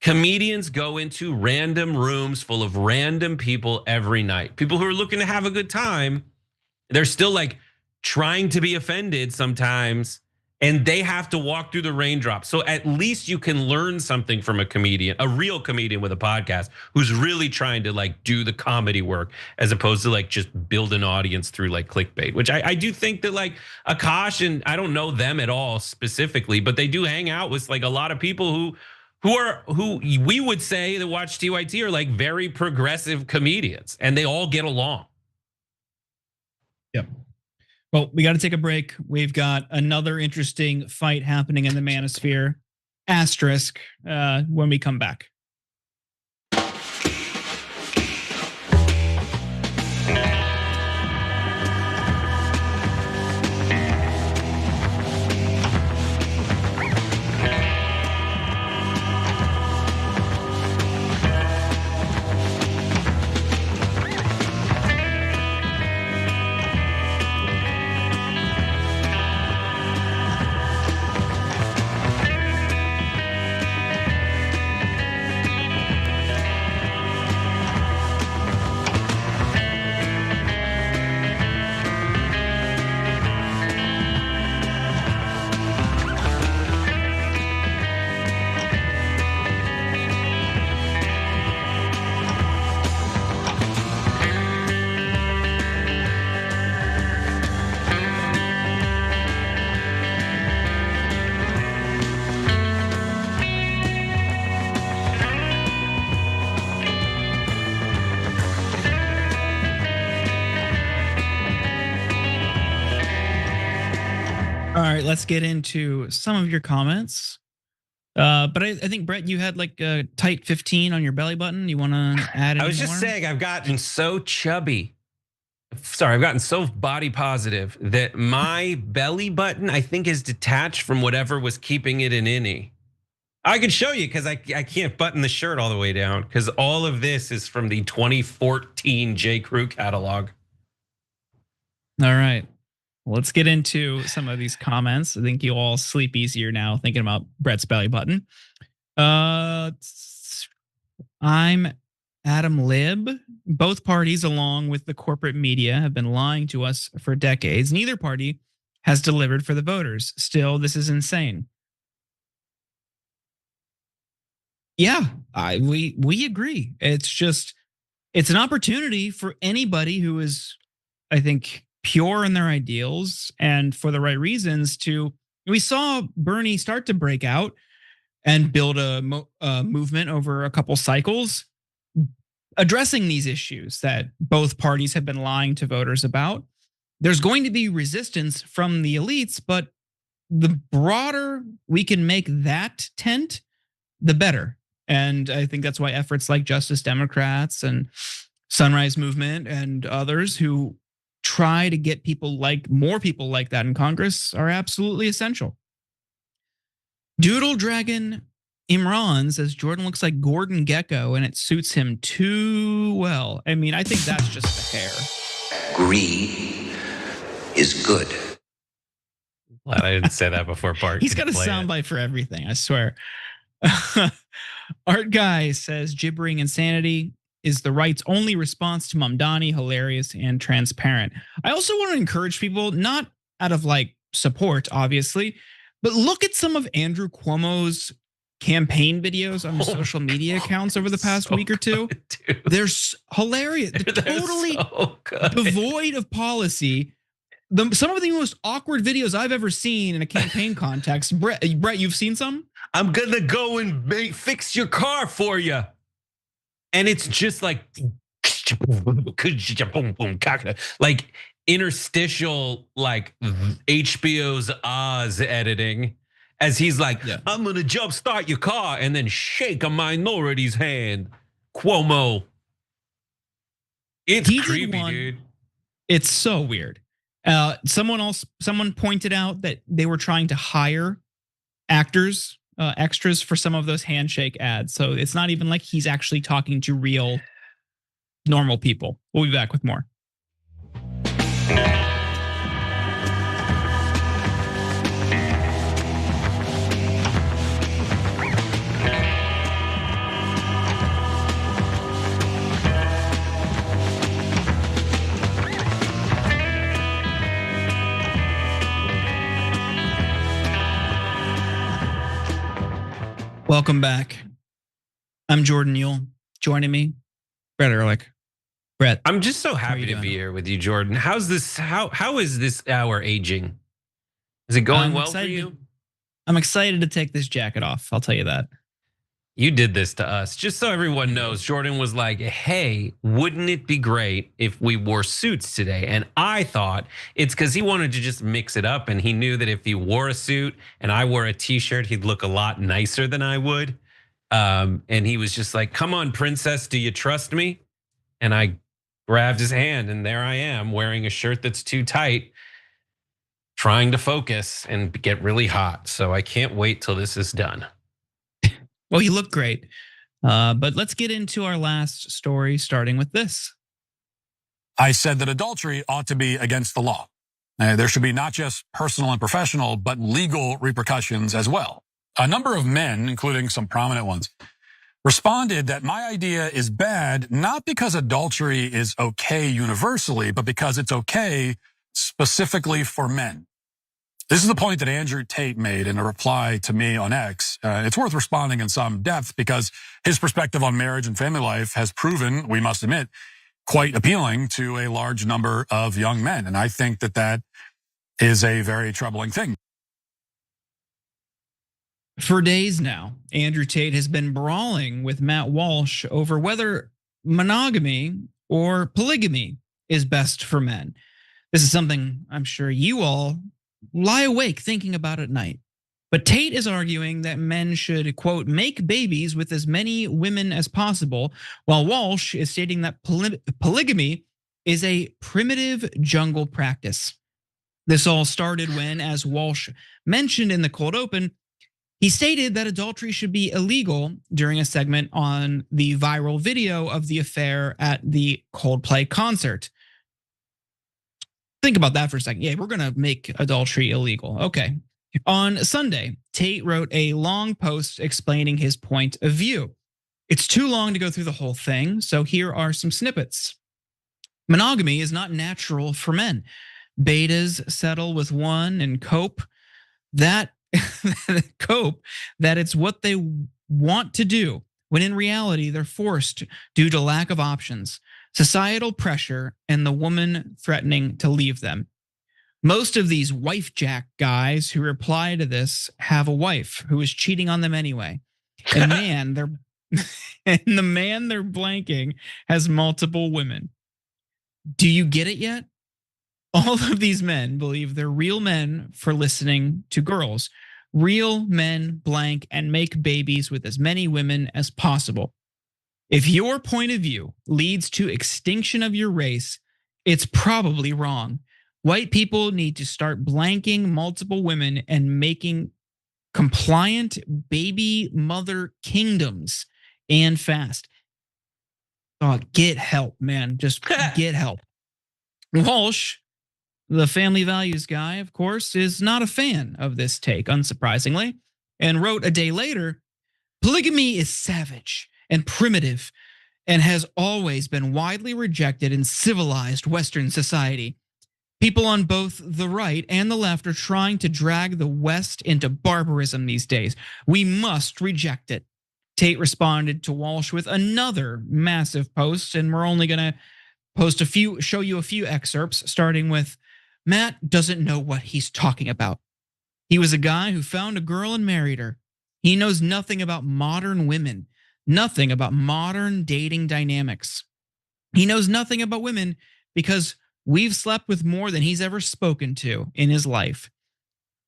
comedians go into random rooms full of random people every night. People who are looking to have a good time. They're still like trying to be offended sometimes, and they have to walk through the raindrops. So at least you can learn something from a comedian, a real comedian with a podcast who's really trying to like do the comedy work as opposed to like just build an audience through like clickbait, which I do think that like Akash, and I don't know them at all specifically, but they do hang out with like a lot of people who we would say that watch TYT are like very progressive comedians, and they all get along. Yep. Well, we got to take a break. We've got another interesting fight happening in the manosphere. Asterisk when we come back. All right, let's get into some of your comments. But I think, Brett, you had like a tight 15 on your belly button. You want to add any I was just saying, I've gotten so chubby. Sorry, I've gotten so body positive that my belly button, I think, is detached from whatever was keeping it an innie. I could show you because I can't button the shirt all the way down because all of this is from the 2014 J. Crew catalog. All right. Let's get into some of these comments. I think you all sleep easier now thinking about Brett's belly button. I'm Adam Lib. Both parties, along with the corporate media, have been lying to us for decades. Neither party has delivered for the voters. Still, this is insane. Yeah, we agree. It's an opportunity for anybody who is, I think, pure in their ideals and for the right reasons to. We saw Bernie start to break out and build a movement over a couple cycles, addressing these issues that both parties have been lying to voters about. There's going to be resistance from the elites, but the broader we can make that tent, the better. And I think that's why efforts like Justice Democrats and Sunrise Movement and others who try to get more people like that in Congress are absolutely essential. Doodle Dragon Imran says Jordan looks like Gordon Gekko and it suits him too well. I mean, I think that's just the hair. greed is good. Well, I didn't say that before Bart. He's got a soundbite for everything, I swear. Art Guy says gibbering insanity is the right's only response to Mamdani, hilarious and transparent. I also want to encourage people, not out of like support, obviously, but look at some of Andrew Cuomo's campaign videos on social media accounts over the past week or two. They're hilarious. They're totally devoid of policy. Some of the most awkward videos I've ever seen in a campaign context. Brett, you've seen some? I'm gonna go and fix your car for you. And it's just like interstitial, like HBO's Oz editing, as he's like, I'm gonna jumpstart your car and then shake a minority's hand. Cuomo. It's creepy, dude. It's so weird. Someone pointed out that they were trying to hire actors, extras for some of those handshake ads. So it's not even like he's actually talking to real normal people. We'll be back with more. Welcome back. I'm Jordan Yule. Joining me, Brett Ehrlich. Brett, I'm just so happy to be here with you, Jordan. How's this? How is this hour aging? Is it going well for you? I'm excited to take this jacket off. I'll tell you that. You did this to us. Just so everyone knows, Jordan was like, hey, wouldn't it be great if we wore suits today? And I thought it's because he wanted to just mix it up. And he knew that if he wore a suit and I wore a t-shirt, he'd look a lot nicer than I would. And he was just like, come on, princess, do you trust me? And I grabbed his hand and there I am wearing a shirt that's too tight, trying to focus and get really hot. So I can't wait till this is done. Well, you look great. But let's get into our last story, starting with this. I said that adultery ought to be against the law. There should be not just personal and professional, but legal repercussions as well. A number of men, including some prominent ones, responded that my idea is bad, not because adultery is okay universally, but because it's okay specifically for men. This is the point that Andrew Tate made in a reply to me on X. It's worth responding in some depth because his perspective on marriage and family life has proven, we must admit, quite appealing to a large number of young men. And I think that that is a very troubling thing. For days now, Andrew Tate has been brawling with Matt Walsh over whether monogamy or polygamy is best for men. This is something I'm sure you all lie awake thinking about at night. But Tate is arguing that men should, quote, make babies with as many women as possible, while Walsh is stating that polygamy is a primitive jungle practice. This all started when, as Walsh mentioned in the cold open, he stated that adultery should be illegal during a segment on the viral video of the affair at the Coldplay concert. Think about that for a second. Yeah, we're gonna make adultery illegal. Okay. On Sunday, Tate wrote a long post explaining his point of view. It's too long to go through the whole thing, so here are some snippets. Monogamy is not natural for men. Betas settle with one and cope that it's what they want to do, when in reality they're forced due to lack of options, societal pressure, and the woman threatening to leave them. Most of these wife jack guys who reply to this have a wife who is cheating on them anyway. And the man they're blanking has multiple women. Do you get it yet? All of these men believe they're real men for listening to girls. Real men blank and make babies with as many women as possible. If your point of view leads to extinction of your race, it's probably wrong. White people need to start blanking multiple women and making compliant baby mother kingdoms, and fast. Oh, get help, man. Just get help. Walsh, the family values guy, of course, is not a fan of this take, unsurprisingly, and wrote a day later, polygamy is savage and primitive and has always been widely rejected in civilized Western society. People on both the right and the left are trying to drag the West into barbarism these days. We must reject it. Tate responded to Walsh with another massive post, and we're only gonna show you a few excerpts, starting with, Matt doesn't know what he's talking about. He was a guy who found a girl and married her. He knows nothing about modern women, nothing about modern dating dynamics. He knows nothing about women because we've slept with more than he's ever spoken to in his life.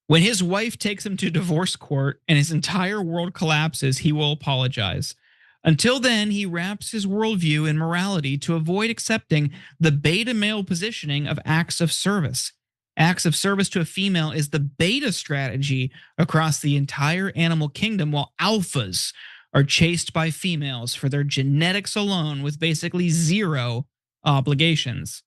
When his wife takes him to divorce court and his entire world collapses, he will apologize. Until then, he wraps his worldview in morality to avoid accepting the beta male positioning of acts of service. Acts of service to a female is the beta strategy across the entire animal kingdom, while alphas are chased by females for their genetics alone with basically zero obligations.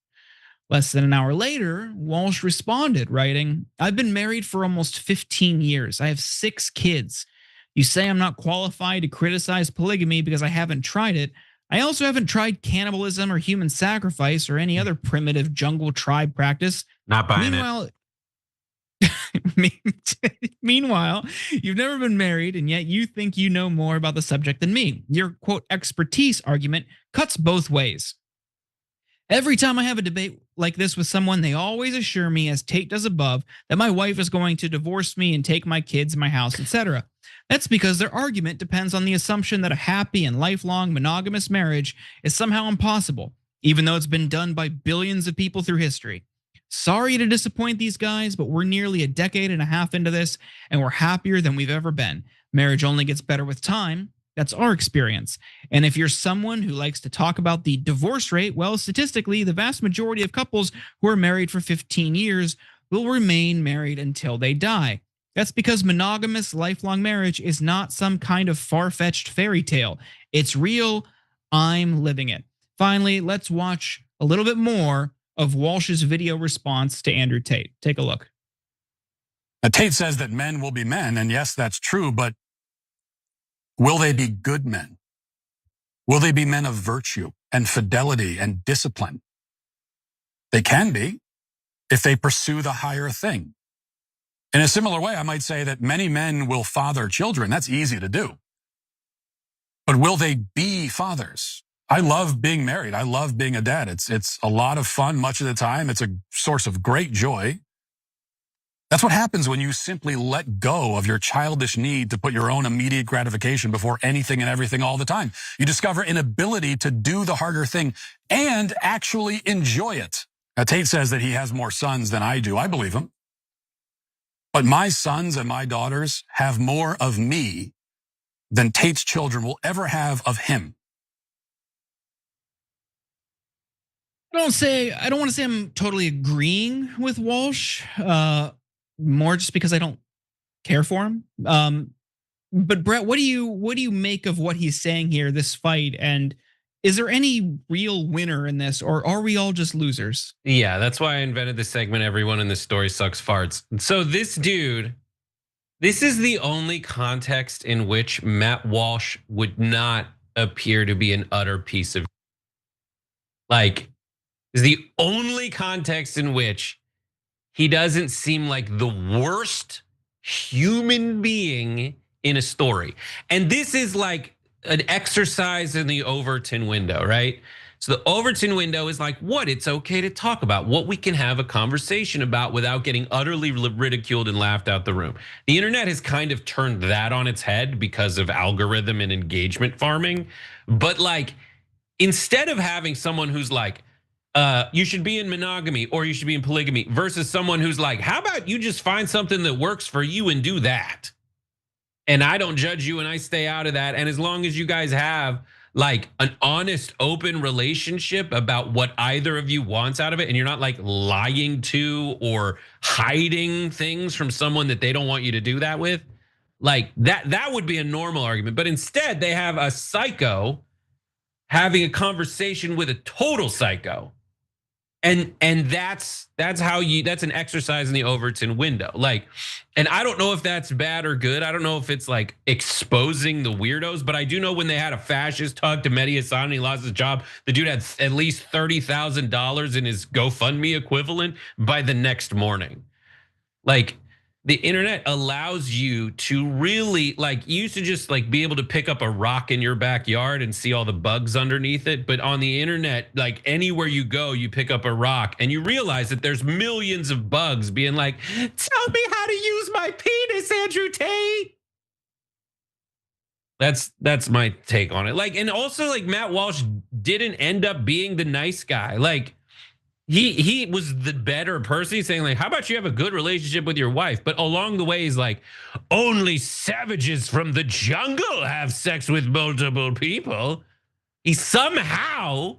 Less than an hour later, Walsh responded, writing, I've been married for almost 15 years. I have 6 kids. You say I'm not qualified to criticize polygamy because I haven't tried it. I also haven't tried cannibalism or human sacrifice or any other primitive jungle tribe practice. Not buying it. Meanwhile, you've never been married, and yet you think you know more about the subject than me. Your, quote, expertise argument cuts both ways. Every time I have a debate like this with someone, they always assure me, as Tate does above, that my wife is going to divorce me and take my kids, my house, etc. That's because their argument depends on the assumption that a happy and lifelong monogamous marriage is somehow impossible, even though it's been done by billions of people through history. Sorry to disappoint these guys, but we're nearly a decade and a half into this, and we're happier than we've ever been. Marriage only gets better with time. That's our experience. And if you're someone who likes to talk about the divorce rate, well, statistically, the vast majority of couples who are married for 15 years will remain married until they die. That's because monogamous lifelong marriage is not some kind of far-fetched fairy tale. It's real. I'm living it. Finally, let's watch a little bit more of Walsh's video response to Andrew Tate. Take a look. Now, Tate says that men will be men, and yes, that's true, but will they be good men? Will they be men of virtue and fidelity and discipline? They can be if they pursue the higher thing. In a similar way, I might say that many men will father children. That's easy to do. But will they be fathers? I love being married. I love being a dad. It's a lot of fun much of the time. It's a source of great joy. That's what happens when you simply let go of your childish need to put your own immediate gratification before anything and everything all the time. You discover an ability to do the harder thing and actually enjoy it. Now, Tate says that he has more sons than I do. I believe him. But my sons and my daughters have more of me than Tate's children will ever have of him. I don't want to say I'm totally agreeing with Walsh. More just because I don't care for him. But Brett, what do you make of what he's saying here, this fight? And is there any real winner in this, or are we all just losers? Yeah, that's why I invented this segment, Everyone in this Story Sucks Farts. So this dude, this is the only context in which Matt Walsh would not appear to be an utter piece of, like, is the only context in which he doesn't seem like the worst human being in a story. And this is like an exercise in the Overton window, right? So the Overton window is like what it's okay to talk about, what we can have a conversation about without getting utterly ridiculed and laughed out the room. The internet has kind of turned that on its head because of algorithm and engagement farming. But like, instead of having someone who's like, you should be in monogamy or you should be in polygamy, versus someone who's like, how about you just find something that works for you and do that? And I don't judge you and I stay out of that. And as long as you guys have like an honest, open relationship about what either of you wants out of it, and you're not like lying to or hiding things from someone that they don't want you to do that with, like that would be a normal argument. But instead they have a psycho having a conversation with a total psycho. And that's an exercise in the Overton window. Like, and I don't know if that's bad or good. I don't know if it's like exposing the weirdos, but I do know when they had a fascist talk to Mehdi Hasan and he lost his job, the dude had at least $30,000 in his GoFundMe equivalent by the next morning. Like, the internet allows you to really, like, you used to just like be able to pick up a rock in your backyard and see all the bugs underneath it. But on the internet, like anywhere you go, you pick up a rock and you realize that there's millions of bugs being like, tell me how to use my penis, Andrew Tate. That's my take on it. Like, and also like Matt Walsh didn't end up being the nice guy. Like, he was the better person. He's saying like, how about you have a good relationship with your wife? But along the way, he's like, only savages from the jungle have sex with multiple people. He somehow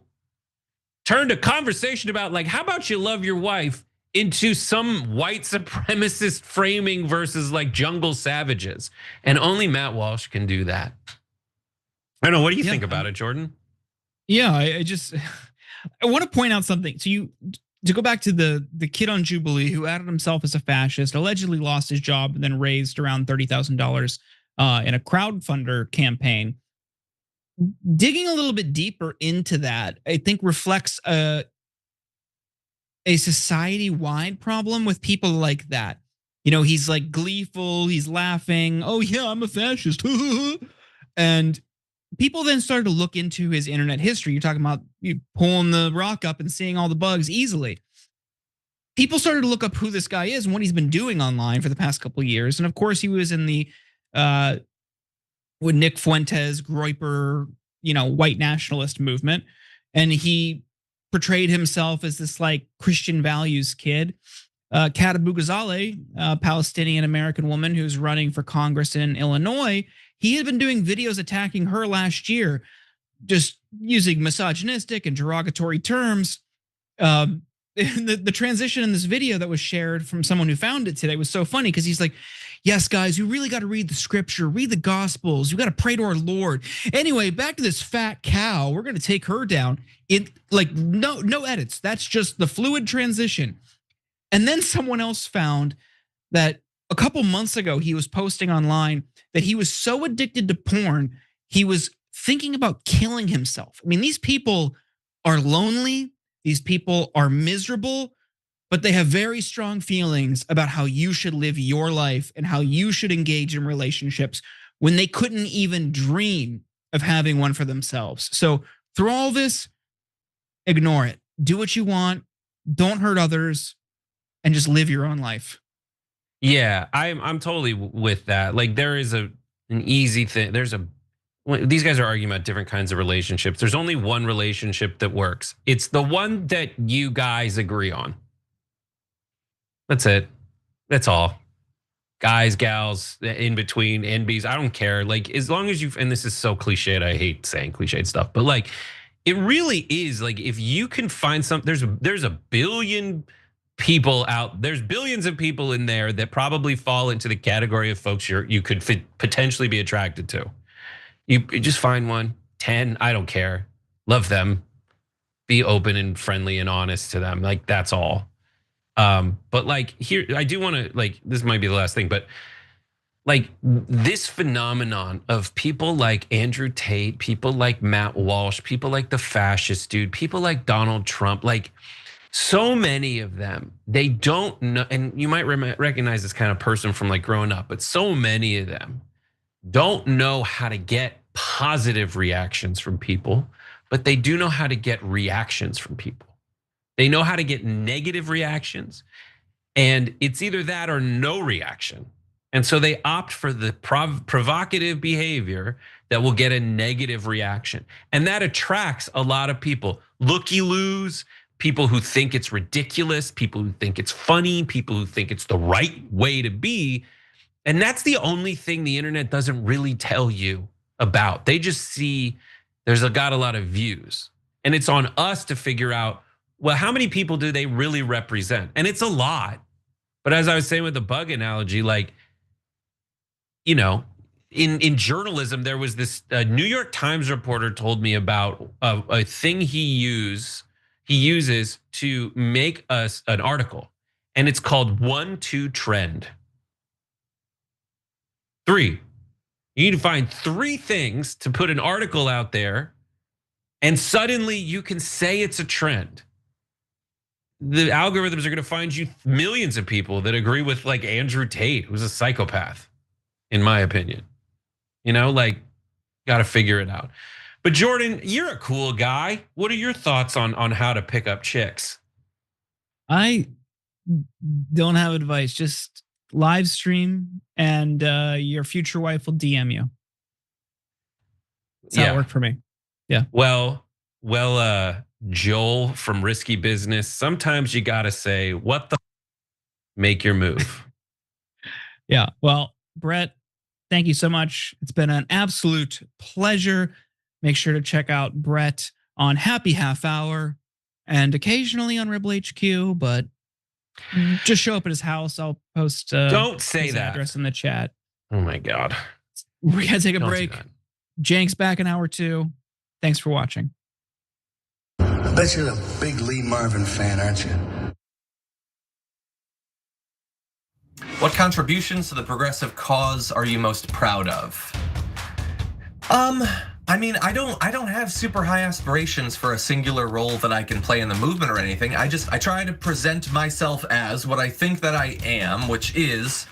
turned a conversation about like, how about you love your wife into some white supremacist framing versus like jungle savages. And only Matt Walsh can do that. I don't know. What do you think about it, Jordan? Yeah, I want to point out something. So to go back to the kid on Jubilee who outed himself as a fascist, allegedly lost his job, and then raised around $30,000 in a crowdfunder campaign. Digging a little bit deeper into that, I think reflects a society-wide problem with people like that. You know, he's like gleeful, he's laughing. Oh yeah, I'm a fascist. And people then started to look into his internet history. You're talking about you pulling the rock up and seeing all the bugs easily. People started to look up who this guy is and what he's been doing online for the past couple of years. And of course, he was in the with Nick Fuentes, Groyper, white nationalist movement, and he portrayed himself as this like Christian values kid. Katabu Ghazaleh, a Palestinian American woman who's running for Congress in Illinois, he had been doing videos attacking her last year, just using misogynistic and derogatory terms. The transition in this video that was shared from someone who found it today was so funny because he's like, yes, guys, you really got to read the scripture, read the gospels. You got to pray to our Lord. Anyway, back to this fat cow. We're going to take her down. It like no edits. That's just the fluid transition. And then someone else found that a couple months ago, he was posting online that he was so addicted to porn, he was thinking about killing himself. I mean, these people are lonely. These people are miserable, but they have very strong feelings about how you should live your life and how you should engage in relationships when they couldn't even dream of having one for themselves. So through all this, ignore it. Do what you want. Don't hurt others, and just live your own life. Yeah, I'm totally with that. Like there is an easy thing. These guys are arguing about different kinds of relationships. There's only one relationship that works. It's the one that you guys agree on. That's it. That's all. Guys, gals, in between, NBs, I don't care. Like as long as and this is so cliched, I hate saying cliched stuff, but like it really is like if you can find something, there's a billion people out, there's billions of people in there that probably fall into the category of folks you could potentially be attracted to. You just find one, 10, I don't care. Love them. Be open and friendly and honest to them. Like that's all. But like here, I do want to like, this might be the last thing, but like this phenomenon of people like Andrew Tate, people like Matt Walsh, people like the fascist dude, people like Donald Trump, like so many of them, they don't know, and you might recognize this kind of person from like growing up, but so many of them don't know how to get positive reactions from people, but they do know how to get reactions from people. They know how to get negative reactions, and it's either that or no reaction. And so they opt for the provocative behavior that will get a negative reaction. And that attracts a lot of people. Looky-loos, people who think it's ridiculous, people who think it's funny, people who think it's the right way to be. And that's the only thing the internet doesn't really tell you about. They just see there's got a lot of views. And it's on us to figure out, well, how many people do they really represent? And it's a lot. But as I was saying with the bug analogy, like, in journalism, there was this New York Times reporter told me about a thing he he uses to make us an article, and it's called 1-2 trend. 3. You need to find 3 things to put an article out there, and suddenly you can say it's a trend. The algorithms are gonna find you millions of people that agree with like Andrew Tate, who's a psychopath, in my opinion. Like, gotta figure it out. But Jordan, you're a cool guy. What are your thoughts on how to pick up chicks? I don't have advice. Just live stream, and your future wife will DM you. That's how it worked for me. Yeah. Well, Joel from Risky Business. Sometimes you gotta say, "What the?" Make your move. Yeah. Well, Brett, thank you so much. It's been an absolute pleasure. Make sure to check out Brett on Happy Half Hour and occasionally on Rebel HQ, but just show up at his house. I'll post Don't say his that address in the chat. Oh my God. We gotta take a Don't break. do that. Jank's back in hour 2. Thanks for watching. I bet you're a big Lee Marvin fan, aren't you? What contributions to the progressive cause are you most proud of? I mean, I don't have super high aspirations for a singular role that I can play in the movement or anything. I try to present myself as what I think that I am, which is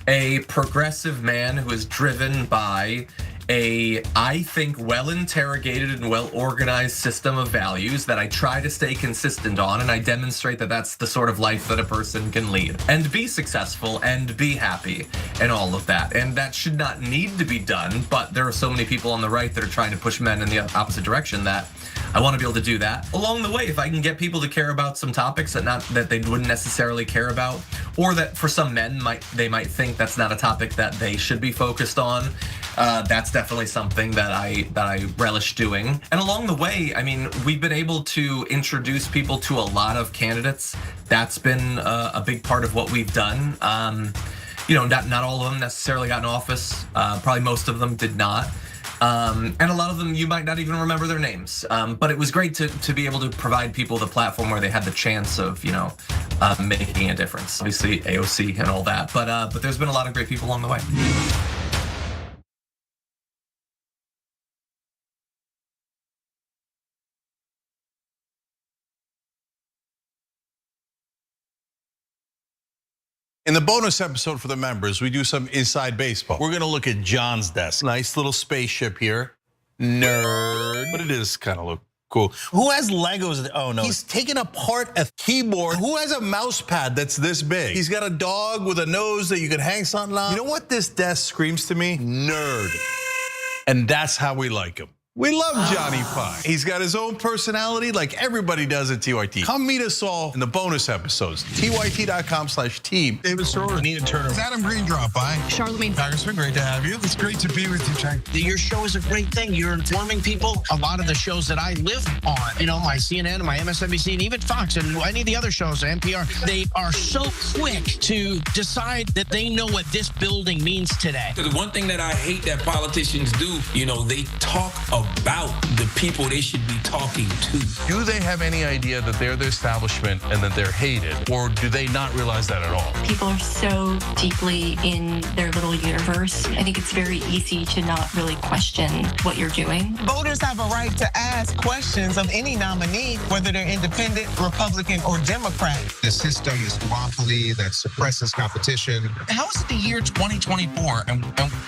a progressive man who is driven by I think, well-interrogated and well-organized system of values that I try to stay consistent on, and I demonstrate that that's the sort of life that a person can lead and be successful and be happy and all of that. And that should not need to be done, but there are so many people on the right that are trying to push men in the opposite direction that I want to be able to do that. Along the way, if I can get people to care about some topics that they wouldn't necessarily care about, or that for some men they might think that's not a topic that they should be focused on, that's definitely something that I relish doing. And along the way, I mean, we've been able to introduce people to a lot of candidates. That's been a big part of what we've done. Not all of them necessarily got in office. Probably most of them did not. And a lot of them you might not even remember their names. But it was great to be able to provide people the platform where they had the chance of making a difference. Obviously AOC and all that, but there's been a lot of great people along the way. In the bonus episode for the members, we do some inside baseball. We're gonna look at John's desk. Nice little spaceship here. Nerd. But it is kind of look cool. Who has Legos? Oh no. He's taken apart a keyboard. Who has a mouse pad that's this big? He's got a dog with a nose that you can hang something on. You know what this desk screams to me? Nerd. And that's how we like him. We love Johnny Pie. He's got his own personality like everybody does at TYT. Come meet us all in the bonus episodes. TYT.com/team. David Sorrell, Nina Turner. It's Adam Green drop by. Charlemagne. Congressman, great to have you. It's great to be with you, Chang. Your show is a great thing. You're informing people. A lot of the shows that I live on, my CNN, my MSNBC, and even Fox, and any of the other shows, NPR, they are so quick to decide that they know what this building means today. The one thing that I hate that politicians do, they talk about the people they should be talking to. Do they have any idea that they're the establishment and that they're hated? Or do they not realize that at all? People are so deeply in their little universe. I think it's very easy to not really question what you're doing. Voters have a right to ask questions of any nominee, whether they're independent, Republican, or Democrat. The system is duopoly that suppresses competition. How is it the year 2024 and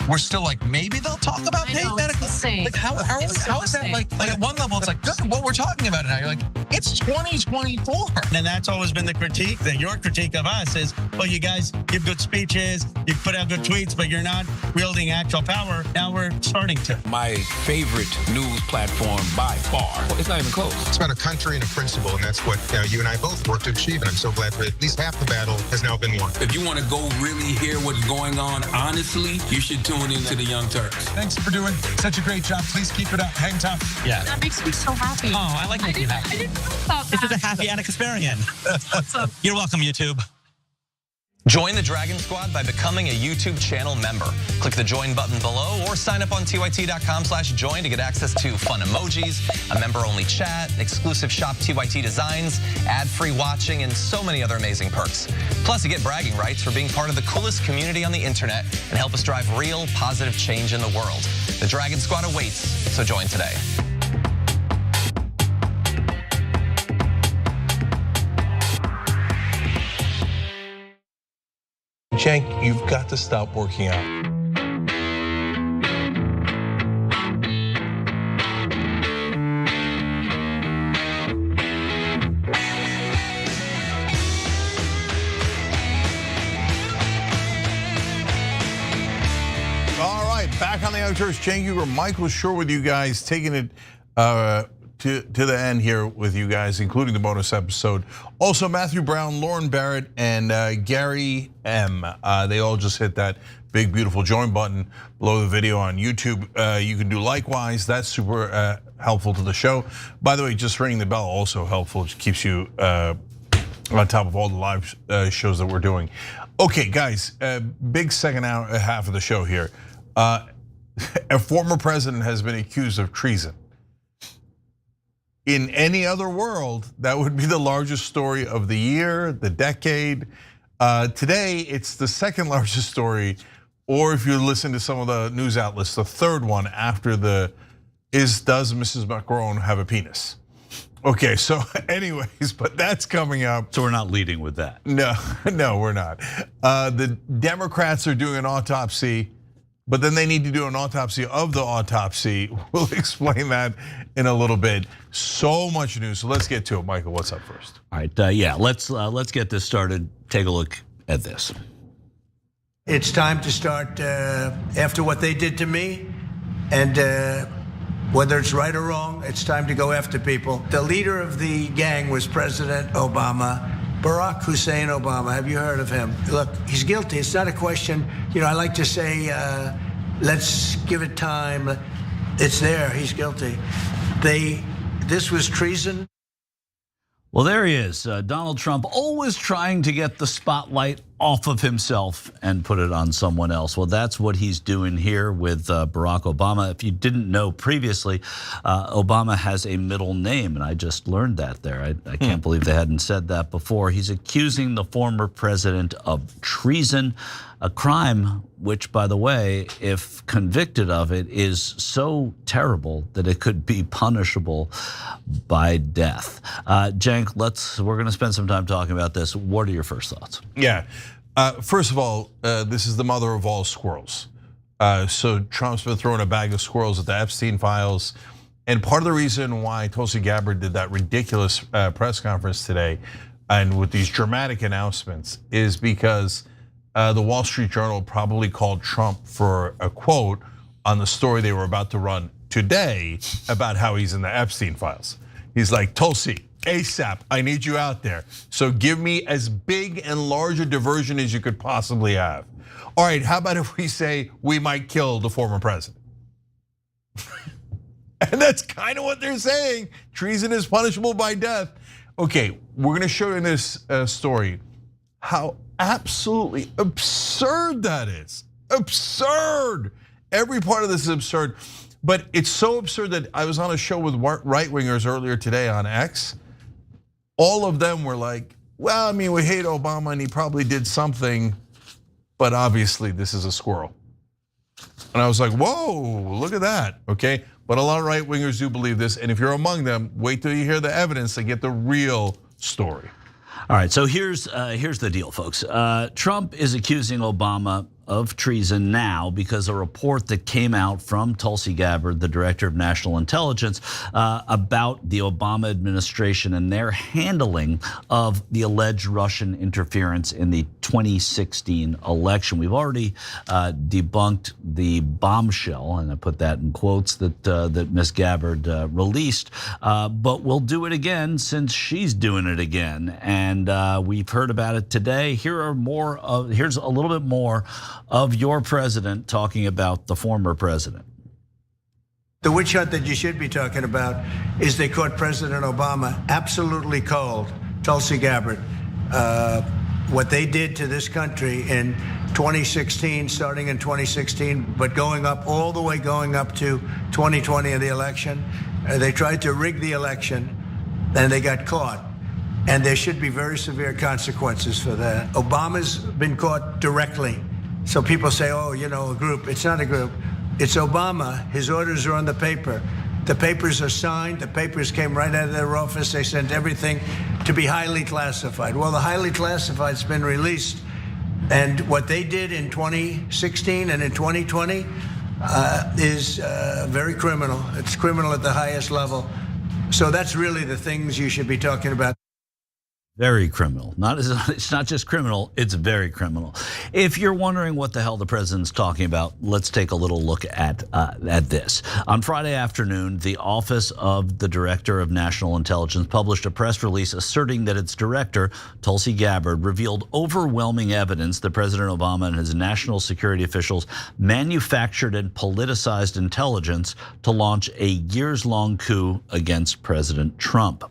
we're still like, maybe they'll talk about paid medical? Like how is that like at one level it's like, this is what we're talking about now. You're like, it's 2024. And that's always been the critique, your critique of us is, well, you guys give good speeches, you put out good tweets, but you're not wielding actual power. Now we're starting to. My favorite news platform by far. It's not even close. It's about a country and a principle, and that's what you and I both worked to achieve. And I'm so glad that at least half the battle has now been won. If you want to go really hear what's going on, honestly, you should tune into the Young Turks. Thanks for doing such a great job. Please keep it up. Hang tough. Yeah. That makes me so happy. Oh, I like making that. I didn't know about that. This is a happy experience. You're welcome, YouTube. Join the Dragon Squad by becoming a YouTube channel member. Click the join button below or sign up on tyt.com/join to get access to fun emojis, a member-only chat, exclusive Shop TYT designs, ad-free watching, and so many other amazing perks. Plus, you get bragging rights for being part of the coolest community on the internet and help us drive real, positive change in the world. The Dragon Squad awaits, so join today. Cenk, you've got to stop working out. All right, back on the Young Turks. Cenk Uygur, Michael Schur with you guys, taking it to the end here with you guys, including the bonus episode. Also, Matthew Brown, Lauren Barrett, and Gary M. They all just hit that big, beautiful join button below the video on YouTube. You can do likewise. That's super helpful to the show. By the way, just ringing the bell also helpful. It keeps you on top of all the live shows that we're doing. Okay, guys, big second half of the show here. A former president has been accused of treason. In any other world, that would be the largest story of the year, the decade. Today, it's the second largest story, or if you listen to some of the news outlets, the third one after does Mrs. Macron have a penis? Okay, so anyways, but that's coming up. So we're not leading with that. No, we're not. The Democrats are doing an autopsy, but then they need to do an autopsy of the autopsy. We'll explain that in a little bit. So much news, so let's get to it. Michael, what's up first? All right, yeah, let's get this started. Take a look at this. It's time to start after what they did to me, and whether it's right or wrong, it's time to go after people. The leader of the gang was President Obama. Barack Hussein Obama, have you heard of him? Look, he's guilty. It's not a question. I like to say, let's give it time. It's there. He's guilty. This was treason. Well, there he is. Donald Trump always trying to get the spotlight off of himself and put it on someone else. Well, that's what he's doing here with Barack Obama. If you didn't know previously, Obama has a middle name, and I just learned that there. I can't believe they hadn't said that before. He's accusing the former president of treason, a crime which, by the way, if convicted of it, is so terrible that it could be punishable by death. Cenk, we're going to spend some time talking about this. What are your first thoughts? Yeah. First of all, this is the mother of all squirrels. So Trump's been throwing a bag of squirrels at the Epstein files. And part of the reason why Tulsi Gabbard did that ridiculous press conference today and with these dramatic announcements is because the Wall Street Journal probably called Trump for a quote on the story they were about to run today about how he's in the Epstein files. He's like, Tulsi, ASAP, I need you out there. So give me as big and large a diversion as you could possibly have. All right, how about if we say we might kill the former president? And that's kind of what they're saying. Treason is punishable by death. Okay, we're gonna show you in this story how absolutely absurd that is. Absurd. Every part of this is absurd. But it's so absurd that I was on a show with right-wingers earlier today on X. All of them were like, well, I mean, we hate Obama and he probably did something, but obviously this is a squirrel. And I was like, whoa, look at that, okay? But a lot of right-wingers do believe this, and if you're among them, wait till you hear the evidence to get the real story. All right, so here's the deal, folks. Trump is accusing Obama of treason now because a report that came out from Tulsi Gabbard, the director of national intelligence, about the Obama administration and their handling of the alleged Russian interference in the 2016 election. We've already debunked the bombshell, and I put that in quotes, that Ms. Gabbard released, but we'll do it again since she's doing it again, and we've heard about it today. Here's a little bit more of your president talking about the former president. The witch hunt that you should be talking about is they caught President Obama absolutely cold. Tulsi Gabbard, what they did to this country in 2016, starting in 2016, but going up all the way going up to 2020 in the election. They tried to rig the election, and they got caught. And there should be very severe consequences for that. Obama's been caught directly. So people say, oh, you know, a group. It's not a group. It's Obama. His orders are on the paper. The papers are signed. The papers came right out of their office. They sent everything to be highly classified. Well, the highly classified's been released. And what they did in 2016 and in 2020 is very criminal. It's criminal at the highest level. So that's really the things you should be talking about. Very criminal. It's not just criminal, it's very criminal. If you're wondering what the hell the president's talking about, let's take a little look at this. On Friday afternoon, the Office of the Director of National Intelligence published a press release asserting that its director, Tulsi Gabbard, revealed overwhelming evidence that President Obama and his national security officials manufactured and politicized intelligence to launch a years-long coup against President Trump.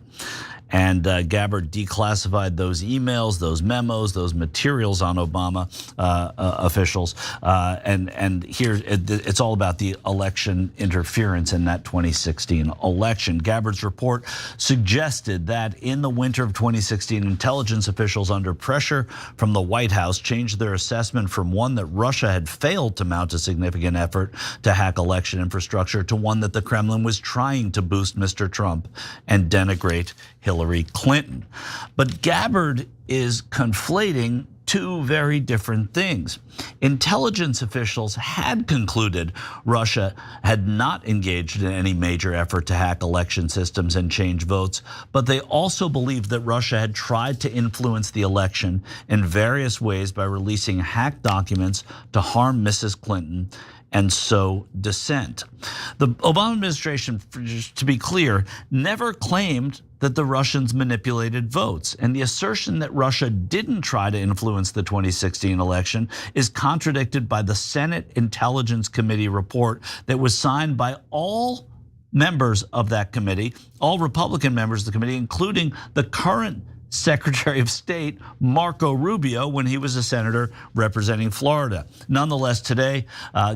And Gabbard declassified those emails, those memos, those materials on Obama officials. And here, it's all about the election interference in that 2016 election. Gabbard's report suggested that in the winter of 2016, intelligence officials under pressure from the White House changed their assessment from one that Russia had failed to mount a significant effort to hack election infrastructure to one that the Kremlin was trying to boost Mr. Trump and denigrate Hillary Clinton. But Gabbard is conflating two very different things. Intelligence officials had concluded Russia had not engaged in any major effort to hack election systems and change votes, but they also believed that Russia had tried to influence the election in various ways by releasing hacked documents to harm Mrs. Clinton and sow dissent. The Obama administration, just to be clear, never claimed that the Russians manipulated votes. And the assertion that Russia didn't try to influence the 2016 election is contradicted by the Senate Intelligence Committee report that was signed by all members of that committee, all Republican members of the committee, including the current Secretary of State Marco Rubio when he was a senator representing Florida. Nonetheless, today,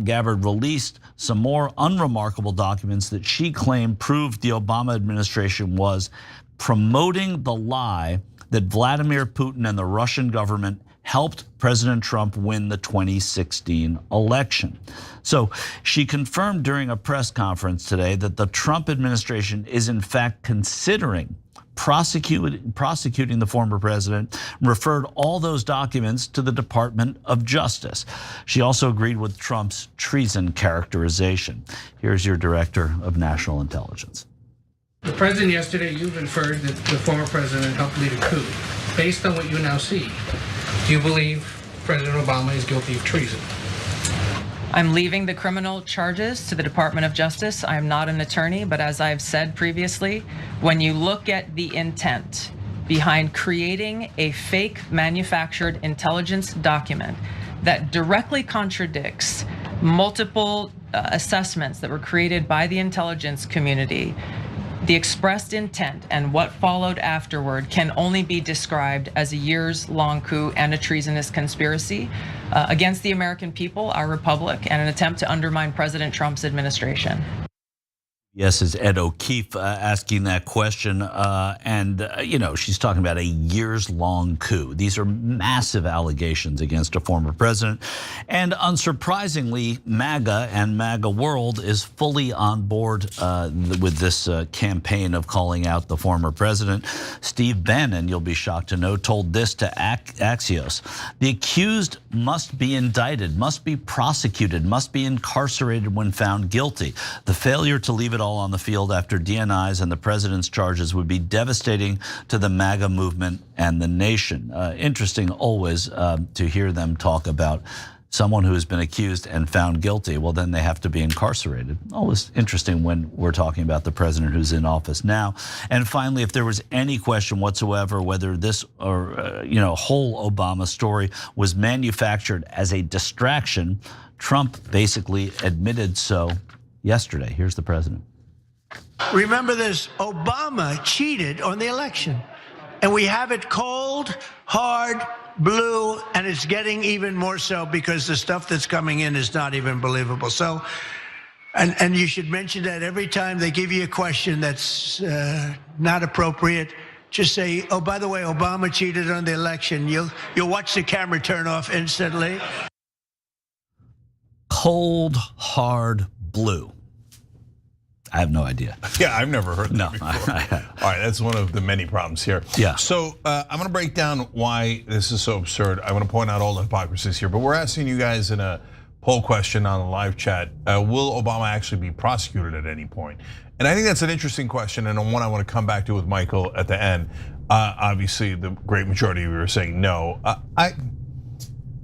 Gabbard released some more unremarkable documents that she claimed proved the Obama administration was promoting the lie that Vladimir Putin and the Russian government helped President Trump win the 2016 election. So she confirmed during a press conference today that the Trump administration is in fact considering prosecuting the former president, referred all those documents to the Department of Justice. She also agreed with Trump's treason characterization. Here's your Director of National Intelligence. The president yesterday, you've inferred that the former president helped lead a coup. Based on what you now see, do you believe President Obama is guilty of treason? I'm leaving the criminal charges to the Department of Justice. I am not an attorney, but as I've said previously, when you look at the intent behind creating a fake manufactured intelligence document that directly contradicts multiple assessments that were created by the intelligence community, the expressed intent and what followed afterward can only be described as a years-long coup and a treasonous conspiracy against the American people, our republic, and an attempt to undermine President Trump's administration. Yes, it's Ed O'Keefe asking that question. And she's talking about a years-long coup. These are massive allegations against a former president. And unsurprisingly, MAGA and MAGA World is fully on board with this campaign of calling out the former president. Steve Bannon, you'll be shocked to know, told this to Axios. The accused must be indicted, must be prosecuted, must be incarcerated when found guilty. The failure to leave it all on the field after DNIs and the president's charges would be devastating to the MAGA movement and the nation. Interesting always to hear them talk about someone who has been accused and found guilty. Well, then they have to be incarcerated. Always interesting when we're talking about the president who's in office now. And finally, if there was any question whatsoever whether this or whole Obama story was manufactured as a distraction, Trump basically admitted so yesterday. Here's the president. Remember this, Obama cheated on the election. And we have it cold, hard, blue, and it's getting even more so because the stuff that's coming in is not even believable. So, and you should mention that every time they give you a question that's not appropriate, just say, oh, by the way, Obama cheated on the election. You'll watch the camera turn off instantly. Cold, hard blue. I have no idea. Yeah, I've never heard that before. All right, that's one of the many problems here. Yeah. So I'm going to break down why this is so absurd. I want to point out all the hypocrisies here, but we're asking you guys in a poll question on the live chat, will Obama actually be prosecuted at any point? And I think that's an interesting question, and one I want to come back to with Michael at the end. Obviously, the great majority of you are saying no. I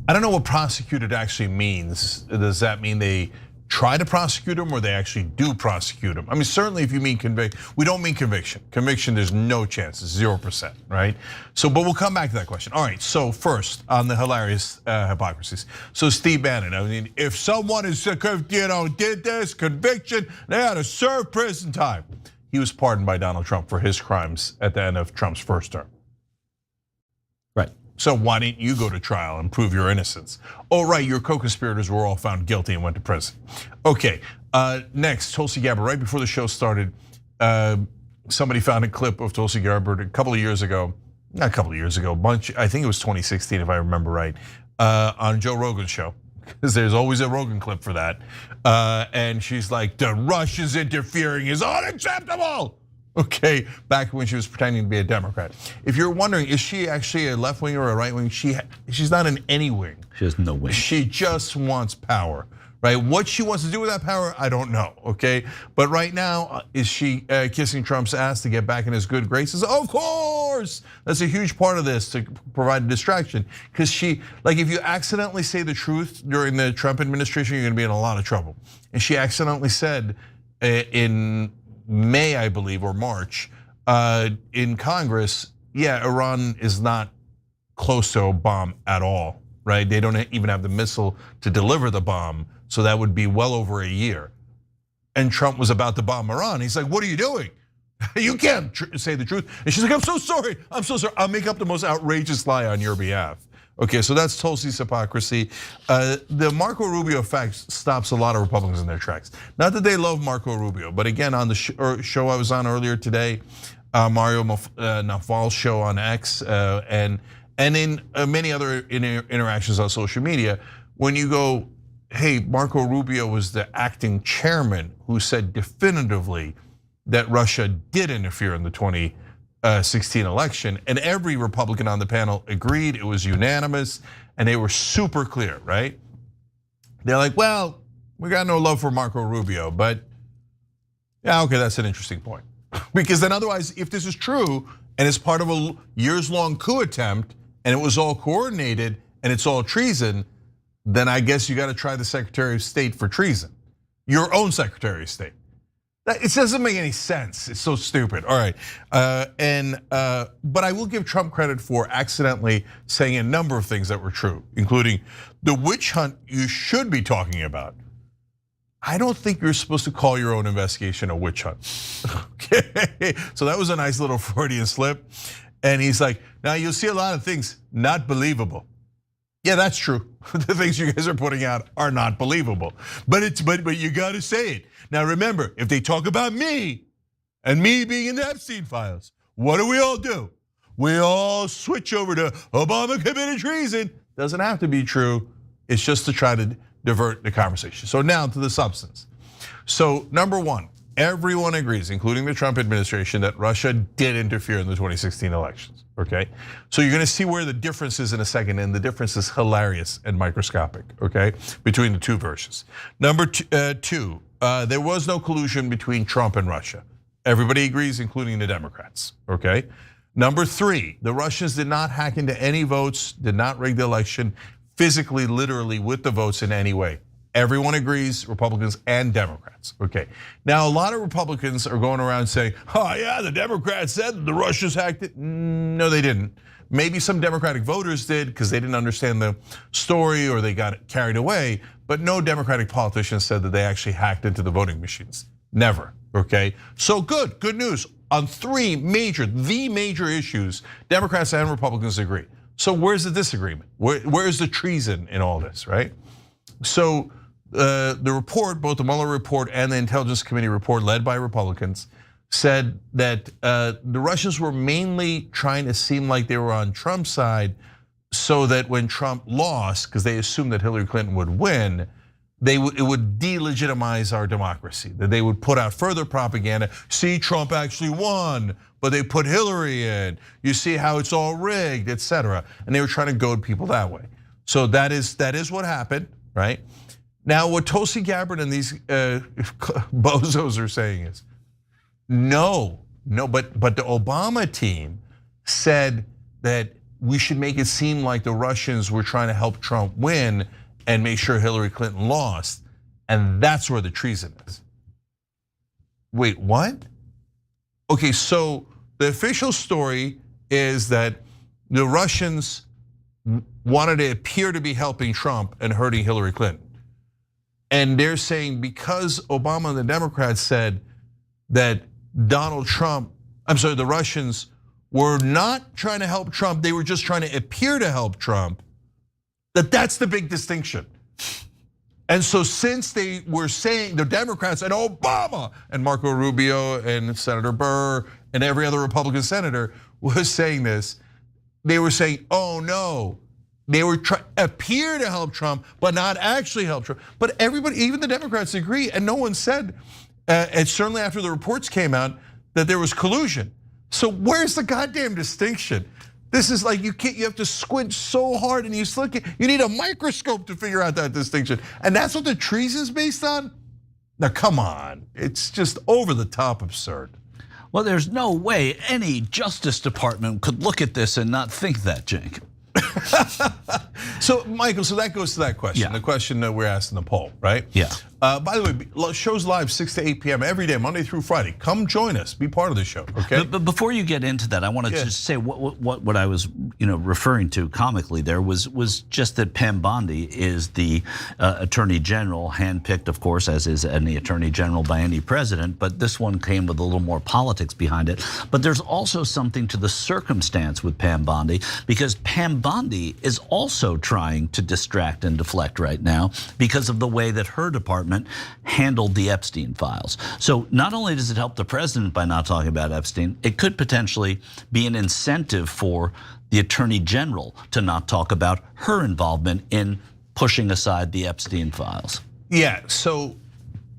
don't know what prosecuted actually means. Does that mean they try to prosecute him or they actually do prosecute him? I mean, certainly if you mean convict, we don't mean conviction. Conviction, there's no chance, it's 0%, right? So, but we'll come back to that question. All right, so first on the hilarious hypocrisies. So Steve Bannon, I mean, if someone is, did this, conviction, they ought to serve prison time. He was pardoned by Donald Trump for his crimes at the end of Trump's first term. Right. So why didn't you go to trial and prove your innocence? Oh, right, your co-conspirators were all found guilty and went to prison. Okay, next, Tulsi Gabbard. Right before the show started, somebody found a clip of Tulsi Gabbard a couple of years ago, not a couple of years ago, I think it was 2016 if I remember right, on Joe Rogan's show, because there's always a Rogan clip for that. And she's like, the Russians interfering is unacceptable. Okay, back when she was pretending to be a Democrat. If you're wondering, is she actually a left wing or a right wing? She's not in any wing. She has no wing. She just wants power, right? What she wants to do with that power, I don't know, okay? But right now, is she kissing Trump's ass to get back in his good graces? Of course, that's a huge part of this to provide a distraction. Because if you accidentally say the truth during the Trump administration, you're gonna be in a lot of trouble. And she accidentally said in May, I believe, or March, in Congress, yeah, Iran is not close to a bomb at all, right? They don't even have the missile to deliver the bomb, so that would be well over a year. And Trump was about to bomb Iran. He's like, what are you doing? You can't say the truth. And she's like, I'm so sorry, I'm so sorry. I'll make up the most outrageous lie on your behalf. Okay, so that's Tulsi's hypocrisy. The Marco Rubio fact stops a lot of Republicans in their tracks. Not that they love Marco Rubio, but again, on the show I was on earlier today, Mario Naval's show on X, and in many other interactions on social media, when you go, hey, Marco Rubio was the acting chairman who said definitively that Russia did interfere in the 2016 election, and every Republican on the panel agreed, it was unanimous, and they were super clear, right? They're like, well, we got no love for Marco Rubio, but yeah, okay, that's an interesting point. Because then otherwise, if this is true, and it's part of a years-long coup attempt, and it was all coordinated, and it's all treason, then I guess you gotta try the Secretary of State for treason. Your own Secretary of State. It doesn't make any sense. It's so stupid. All right, but I will give Trump credit for accidentally saying a number of things that were true, including the witch hunt you should be talking about. I don't think you're supposed to call your own investigation a witch hunt. Okay, so that was a nice little Freudian slip. And he's like, now you'll see a lot of things not believable. Yeah, that's true. The things you guys are putting out are not believable. But you gotta say it. Now remember, if they talk about me and me being in the Epstein files, what do we all do? We all switch over to Obama committed treason. Doesn't have to be true. It's just to try to divert the conversation. So now to the substance. So number one, everyone agrees, including the Trump administration, that Russia did interfere in the 2016 elections, okay? So you're gonna see where the difference is in a second, and the difference is hilarious and microscopic, okay? Between the two versions. Number two, there was no collusion between Trump and Russia. Everybody agrees, including the Democrats, okay? Number three, the Russians did not hack into any votes, did not rig the election, physically, literally with the votes in any way. Everyone agrees, Republicans and Democrats, okay? Now, a lot of Republicans are going around saying, oh yeah, the Democrats said the Russians hacked it. No, they didn't. Maybe some Democratic voters did because they didn't understand the story or they got carried away, but no Democratic politician said that they actually hacked into the voting machines. Never, okay? So good news. On the major issues, Democrats and Republicans agree. So where's the disagreement? Where's the treason in all this, right? So the report, both the Mueller report and the Intelligence Committee report led by Republicans, said that the Russians were mainly trying to seem like they were on Trump's side so that when Trump lost, because they assumed that Hillary Clinton would win, it would delegitimize our democracy, that they would put out further propaganda. See, Trump actually won, but they put Hillary in. You see how it's all rigged, etc. And they were trying to goad people that way. So that is what happened, right? Now, what Tulsi Gabbard and these bozos are saying is, no, but the Obama team said that we should make it seem like the Russians were trying to help Trump win and make sure Hillary Clinton lost, and that's where the treason is. Wait, what? Okay, so the official story is that the Russians wanted to appear to be helping Trump and hurting Hillary Clinton. And they're saying because Obama and the Democrats said that the Russians were not trying to help Trump, they were just trying to appear to help Trump, that's the big distinction. And so since they were saying, the Democrats and Obama and Marco Rubio and Senator Burr and every other Republican senator was saying this, they were saying, oh no, they were appear to help Trump, but not actually help Trump. But everybody, even the Democrats agree, and no one said, and certainly after the reports came out, that there was collusion. So where's the goddamn distinction? This is like you have to squint so hard and you need a microscope to figure out that distinction. And that's what the treason's based on? Now come on, it's just over the top absurd. Well, there's no way any Justice Department could look at this and not think that, Jake. So Michael, so that goes to that question, the question that we're asking the poll, right? Yeah. By the way, shows live 6 to 8 p.m. every day, Monday through Friday. Come join us, be part of the show, okay? But before you get into that, I want to just say what I was referring to comically there was just that Pam Bondi is the Attorney General, handpicked, of course, as is any Attorney General by any president. But this one came with a little more politics behind it. But there's also something to the circumstance with Pam Bondi, because Pam Bondi is also trying to distract and deflect right now because of the way that her department handled the Epstein files. So not only does it help the president by not talking about Epstein, it could potentially be an incentive for the Attorney General to not talk about her involvement in pushing aside the Epstein files. Yeah, so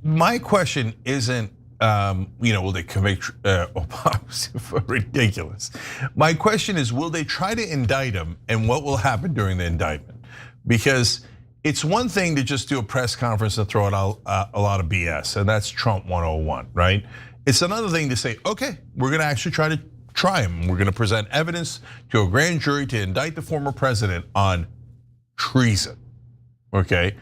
my question isn't, will they convict Obama? Ridiculous. My question is, will they try to indict him, and what will happen during the indictment? Because it's one thing to just do a press conference and throw out a lot of BS, and that's Trump 101, right? It's another thing to say, okay, we're gonna actually try him. We're gonna present evidence to a grand jury to indict the former president on treason, okay?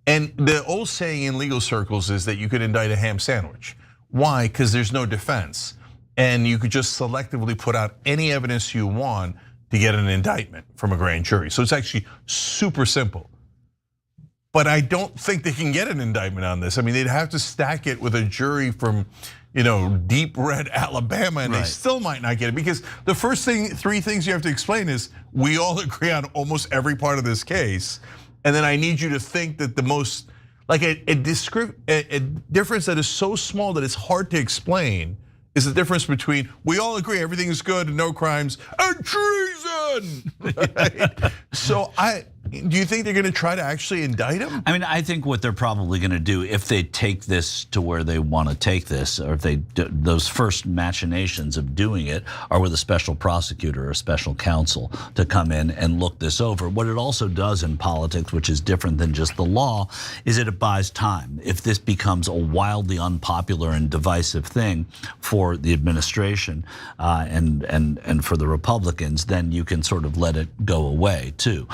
And the old saying in legal circles is that you could indict a ham sandwich. Why? Because there's no defense. And you could just selectively put out any evidence you want to get an indictment from a grand jury. So it's actually super simple. But I don't think they can get an indictment on this. I mean, they'd have to stack it with a jury from, deep red Alabama, and they still might not get it. Because the first three things you have to explain is, we all agree on almost every part of this case. And then I need you to think that the most, like a difference that is so small that it's hard to explain is the difference between we all agree everything is good and no crimes and treason. Right? So do you think they're going to try to actually indict him? I mean, I think what they're probably going to do, if they take this to where they want to take this, or if they those first machinations of doing it are with a special prosecutor or a special counsel to come in and look this over. What it also does in politics, which is different than just the law, is it buys time. If this becomes a wildly unpopular and divisive thing for the administration and for the Republicans, then you can sort of let it go away too.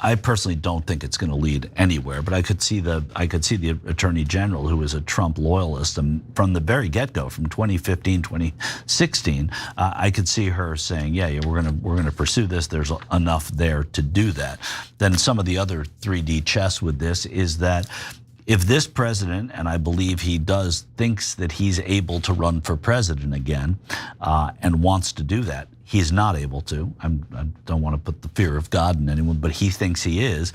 I personally don't think it's going to lead anywhere, but I could see the Attorney General, who is a Trump loyalist, and from the very get-go, from 2015, 2016, I could see her saying, "Yeah, we're gonna pursue this. There's enough there to do that." Then some of the other 3D chess with this is that if this president, and I believe he does, thinks that he's able to run for president again and wants to do that, he's not able to. I don't want to put the fear of God in anyone, but he thinks he is.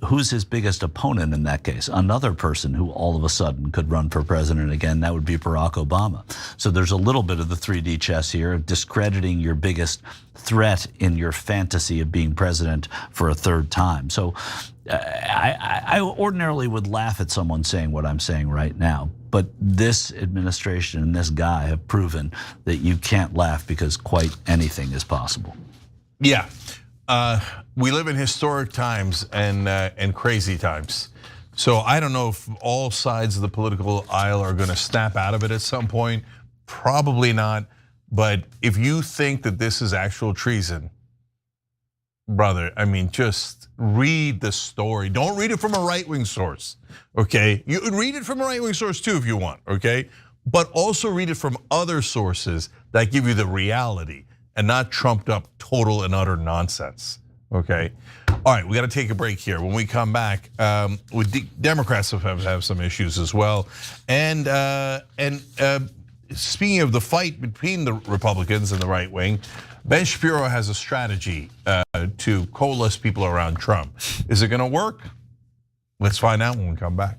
Who's his biggest opponent in that case? Another person who all of a sudden could run for president again, that would be Barack Obama. So there's a little bit of the 3D chess here of discrediting your biggest threat in your fantasy of being president for a third time. So I ordinarily would laugh at someone saying what I'm saying right now, but this administration and this guy have proven that you can't laugh because quite anything is possible. Yeah, we live in historic times and crazy times. So I don't know if all sides of the political aisle are going to snap out of it at some point. Probably not. But if you think that this is actual treason, brother, I mean, just read the story. Don't read it from a right-wing source, okay? You can read it from a right-wing source too if you want, okay? But also read it from other sources that give you the reality and not trumped up total and utter nonsense, okay? All right, we got to take a break here. When we come back, Democrats have some issues as well. And speaking of the fight between the Republicans and the right wing, Ben Shapiro has a strategy to coalesce people around Trump. Is it going to work? Let's find out when we come back.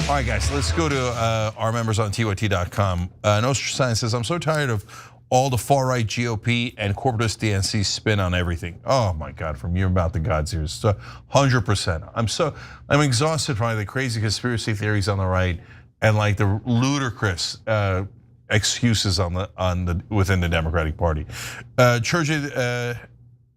All right, guys, let's go to our members on TYT.com. Nostra Science says, I'm so tired of all the far-right GOP and corporatist DNC spin on everything. Oh my God, from you about the gods here, so 100%. I'm exhausted by the crazy conspiracy theories on the right and like the ludicrous excuses within the Democratic Party. Church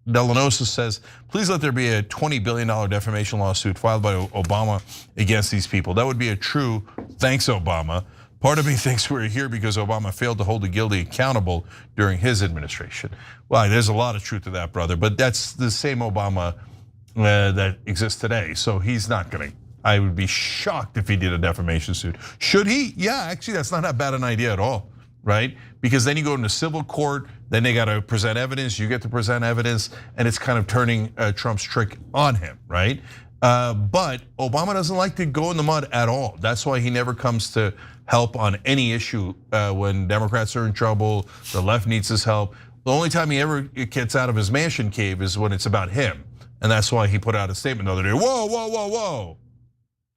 Delanosa says, please let there be a $20 billion defamation lawsuit filed by Obama against these people. That would be a true thanks, Obama. Part of me thinks we're here because Obama failed to hold the guilty accountable during his administration. Well, there's a lot of truth to that, brother, but that's the same Obama that exists today. So he's not gonna, I would be shocked if he did a defamation suit. Should he? Yeah, actually, that's not that bad an idea at all, right? Because then you go into civil court, then they got to present evidence, you get to present evidence, and it's kind of turning Trump's trick on him, right? But Obama doesn't like to go in the mud at all. That's why he never comes to help on any issue when Democrats are in trouble, the left needs his help. The only time he ever gets out of his mansion cave is when it's about him. And that's why he put out a statement the other day, whoa, whoa, whoa, whoa.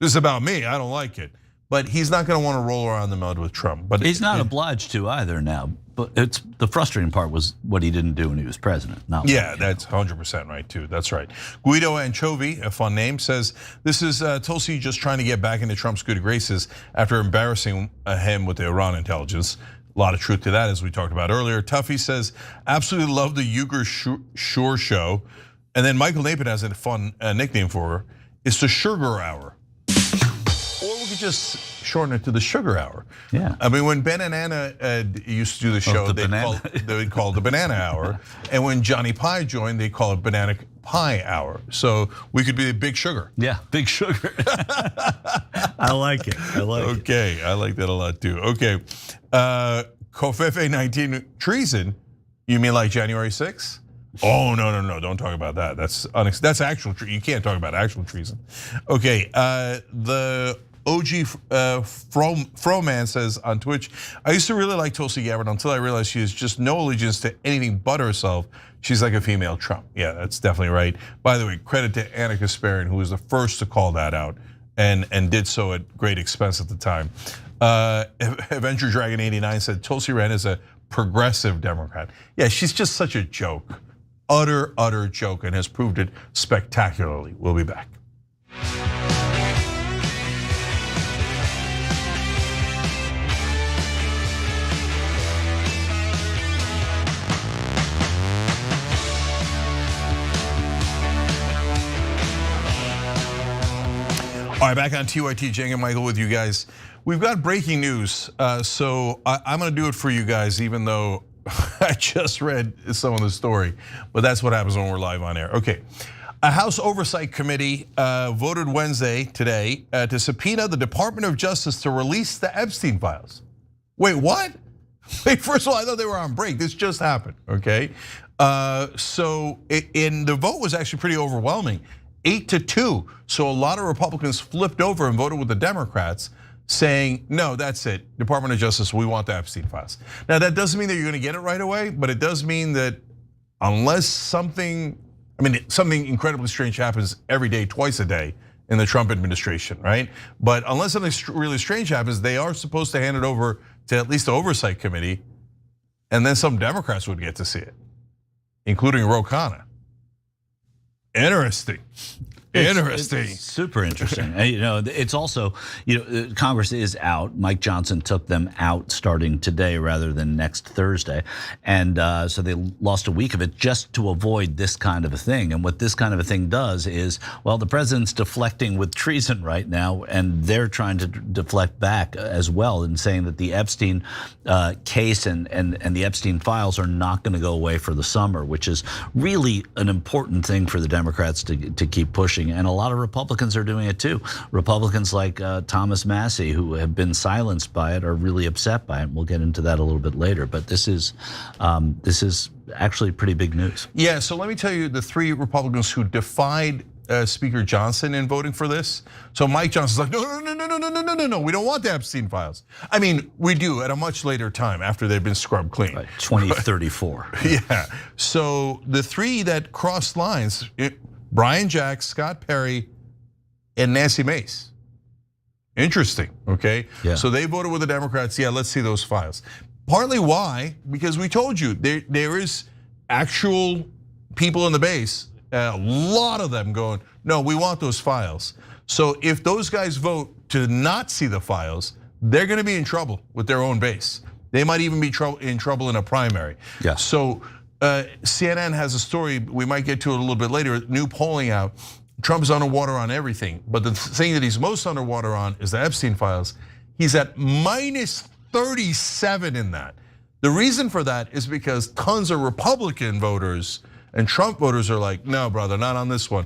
This is about me, I don't like it. But he's not going to want to roll around the mud with Trump. But he's not obliged to either now. But it's the frustrating part was what he didn't do when he was president. Yeah, that's 100% right too. That's right. Guido Anchovy, a fun name, says this is Tulsi just trying to get back into Trump's good graces after embarrassing him with the Iran intelligence. A lot of truth to that, as we talked about earlier. Tuffy says absolutely love the Uyghur Shore show, and then Michael Napin has a fun nickname for her. It's the Sugar Hour. Or we could just shorten it to the Sugar Hour. Yeah. I mean, when Ben and Anna used to do the show, they would call it the Banana Hour. And when Johnny Pie joined, they call it Banana Pie Hour. So we could be the Big Sugar. Yeah, Big Sugar. I like it. I like it. Okay, I like that a lot too. Okay, Covfefe 19 treason. You mean like January 6th? Oh no! Don't talk about that. That's actual. You can't talk about actual treason. Okay, the OG Froman says on Twitch, I used to really like Tulsi Gabbard until I realized she has just no allegiance to anything but herself. She's like a female Trump. Yeah, that's definitely right. By the way, credit to Anna Kasparian, who was the first to call that out and did so at great expense at the time. Adventure Dragon 89 said Tulsi ran as a progressive Democrat. Yeah, she's just such a joke. Utter joke, and has proved it spectacularly. We'll be back. All right, back on TYT, Jang and Michael with you guys. We've got breaking news, so I'm gonna do it for you guys, even though I just read some of the story, but that's what happens when we're live on air. Okay, a House Oversight Committee voted Wednesday, today, to subpoena the Department of Justice to release the Epstein files. Wait, what? Wait, first of all, I thought they were on break. This just happened, okay? So the vote was actually pretty overwhelming. 8-2, so a lot of Republicans flipped over and voted with the Democrats, saying, no, that's it, Department of Justice, we want the Epstein files. Now that doesn't mean that you're gonna get it right away, but it does mean that unless something incredibly strange happens every day, twice a day in the Trump administration, right? But unless something really strange happens, they are supposed to hand it over to at least the Oversight Committee, and then some Democrats would get to see it, including Ro Khanna. Interesting. It's super interesting. It's also, Congress is out. Mike Johnson took them out starting today rather than next Thursday. And so they lost a week of it just to avoid this kind of a thing. And what this kind of a thing does is, well, the president's deflecting with treason right now, and they're trying to deflect back as well and saying that the Epstein case and the Epstein files are not going to go away for the summer, which is really an important thing for the Democrats to keep pushing. And a lot of Republicans are doing it too. Republicans like Thomas Massie, who have been silenced by it, are really upset by it. We'll get into that a little bit later. But this is actually pretty big news. Yeah. So let me tell you the three Republicans who defied Speaker Johnson in voting for this. So Mike Johnson's like, no, we don't want the Epstein files. I mean, we do at a much later time after they've been scrubbed clean. Right, 2034. Yeah. So the three that crossed lines. Brian Jack, Scott Perry, and Nancy Mace. Interesting, okay? Yeah. So they voted with the Democrats, yeah, let's see those files. Partly why, because we told you, there is actual people in the base, a lot of them going, no, we want those files. So if those guys vote to not see the files, they're gonna be in trouble with their own base. They might even be in trouble in a primary. Yeah. So CNN has a story, we might get to it a little bit later, new polling out. Trump's underwater on everything, but the thing that he's most underwater on is the Epstein files. He's at minus 37 in that. The reason for that is because tons of Republican voters and Trump voters are like, no, brother, not on this one.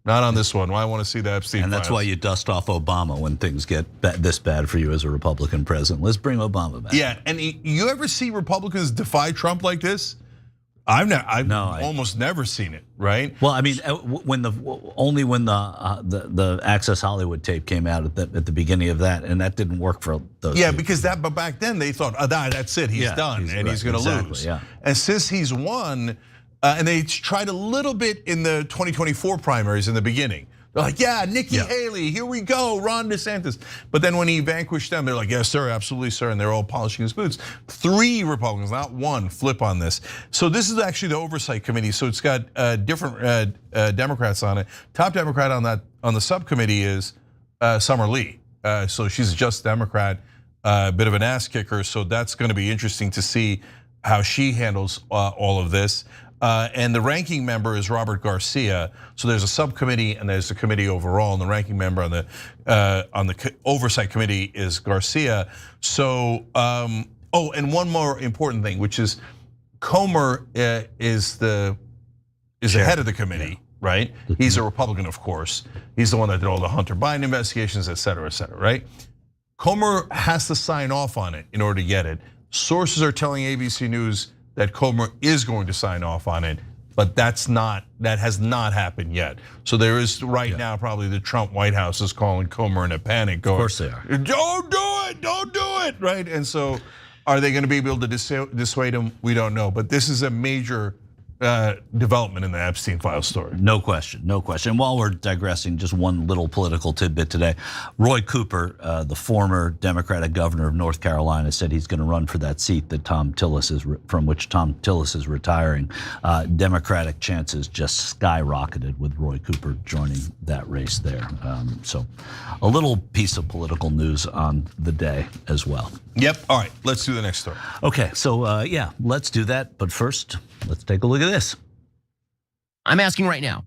Not on this one. I want to see the Epstein files. And that's why you dust off Obama when things get this bad for you as a Republican president. Let's bring Obama back. Yeah, and you ever see Republicans defy Trump like this? I've almost never seen it, right? Well, I mean, only when the Access Hollywood tape came out at the beginning of that, and that didn't work for those. Yeah, people. but back then they thought, that's it, he's done, he's going to lose. Yeah. And since he's won, and they tried a little bit in the 2024 primaries in the beginning. They're like, yeah, Nikki Haley, here we go, Ron DeSantis. But then when he vanquished them, they're like, yes, sir, absolutely, sir. And they're all polishing his boots. 3 Republicans, not one, flip on this. So this is actually the Oversight Committee. So it's got different Democrats on it. Top Democrat on the subcommittee is Summer Lee. So she's a just Democrat, a bit of an ass kicker. So that's gonna be interesting to see how she handles all of this. And the ranking member is Robert Garcia. So there's a subcommittee and there's a committee overall. And the ranking member on the Oversight Committee is Garcia. So, and one more important thing, which is Comer is the head of the committee, right? He's a Republican, of course. He's the one that did all the Hunter Biden investigations, et cetera, right? Comer has to sign off on it in order to get it. Sources are telling ABC News that Comer is going to sign off on it But that has not happened yet. So there is right now probably the Trump White House is calling Comer in a panic, going, of course they are. Don't do it, right? And so are they going to be able to dissuade him? We don't know. But this is a major development in the Epstein file story. No question, no question. While we're digressing, just one little political tidbit today. Roy Cooper, the former Democratic governor of North Carolina, said he's going to run for that seat that from which Tom Tillis is retiring. Democratic chances just skyrocketed with Roy Cooper joining that race there. So a little piece of political news on the day as well. Yep. All right, let's do the next story. Okay, so yeah, let's do that. But first, let's take a look at this. I'm asking right now.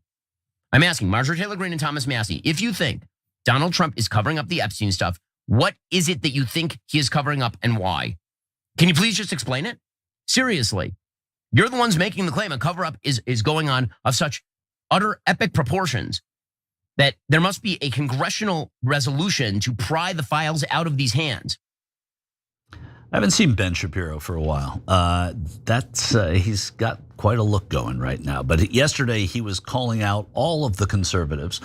I'm asking Marjorie Taylor Greene and Thomas Massie, if you think Donald Trump is covering up the Epstein stuff, what is it that you think he is covering up and why? Can you please just explain it? Seriously. You're the ones making the claim a cover-up is going on of such utter epic proportions that there must be a congressional resolution to pry the files out of these hands. I haven't seen Ben Shapiro for a while. He's got quite a look going right now. But yesterday he was calling out all of the conservatives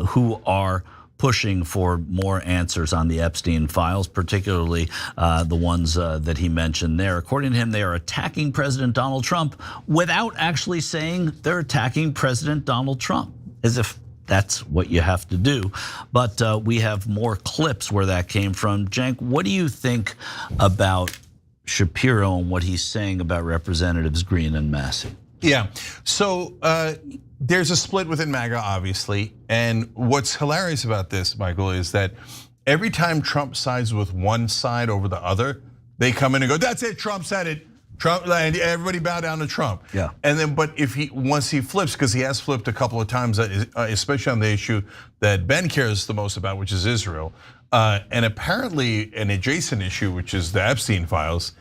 who are pushing for more answers on the Epstein files, particularly the ones that he mentioned there. According to him, they are attacking President Donald Trump without actually saying they're attacking President Donald Trump, as if that's what you have to do. But we have more clips where that came from. Cenk, what do you think about Shapiro and what he's saying about Representatives Greene and Massie? Yeah, so there's a split within MAGA, obviously. And what's hilarious about this, Michael, is that every time Trump sides with one side over the other, they come in and go, that's it, Trump said it. Trump, and everybody bow down to Trump. Yeah. And then, but once he flips, because he has flipped a couple of times, especially on the issue that Ben cares the most about, which is Israel, and apparently an adjacent issue, which is the Epstein files.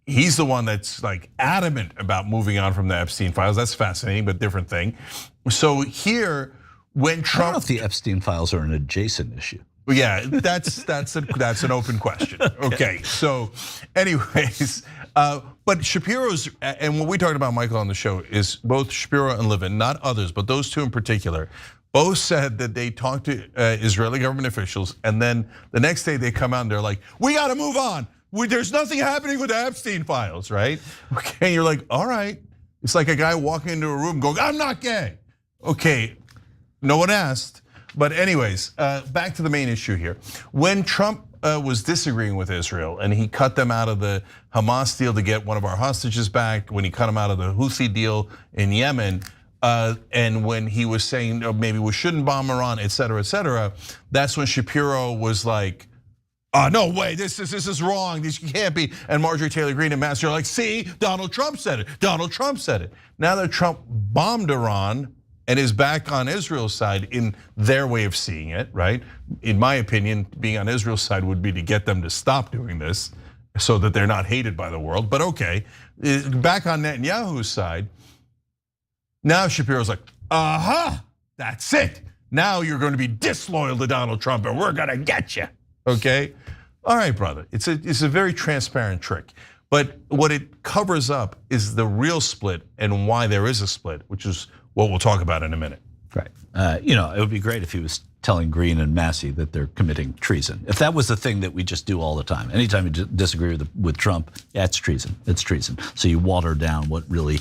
He's the one that's like adamant about moving on from the Epstein files. That's fascinating, but different thing. So here, when Trump, I don't know if the Epstein files are an adjacent issue. Well, yeah, that's an open question. Okay, so anyways, but Shapiro's, and what we talked about, Michael, on the show is both Shapiro and Levin, not others, but those two in particular, both said that they talked to Israeli government officials, and then the next day they come out and they're like, we got to move on. There's nothing happening with the Epstein files, right? Okay, and you're like, all right. It's like a guy walking into a room going, I'm not gay. Okay, no one asked. But anyways, back to the main issue here. When Trump was disagreeing with Israel and he cut them out of the Hamas deal to get one of our hostages back, when he cut them out of the Houthi deal in Yemen, and when he was saying maybe we shouldn't bomb Iran, et cetera, that's when Shapiro was like, no way, this is wrong, this can't be. And Marjorie Taylor Greene and Massie are like, see, Donald Trump said it, Donald Trump said it. Now that Trump bombed Iran and is back on Israel's side in their way of seeing it, right? In my opinion, being on Israel's side would be to get them to stop doing this so that they're not hated by the world, but okay. Back on Netanyahu's side, now Shapiro's like, that's it. Now you're going to be disloyal to Donald Trump and we're going to get you, okay? All right, brother, it's a very transparent trick. But what it covers up is the real split and why there is a split, which is what we'll talk about in a minute. Right. It would be great if he was telling Greene and Massie that they're committing treason. If that was the thing that we just do all the time. Anytime you disagree with Trump, yeah, it's treason. It's treason. So you water down what really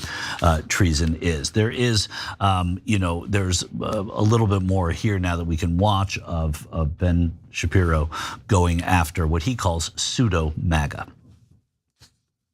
treason is. There is, there's a little bit more here now that we can watch of Ben Shapiro going after what he calls pseudo-MAGA.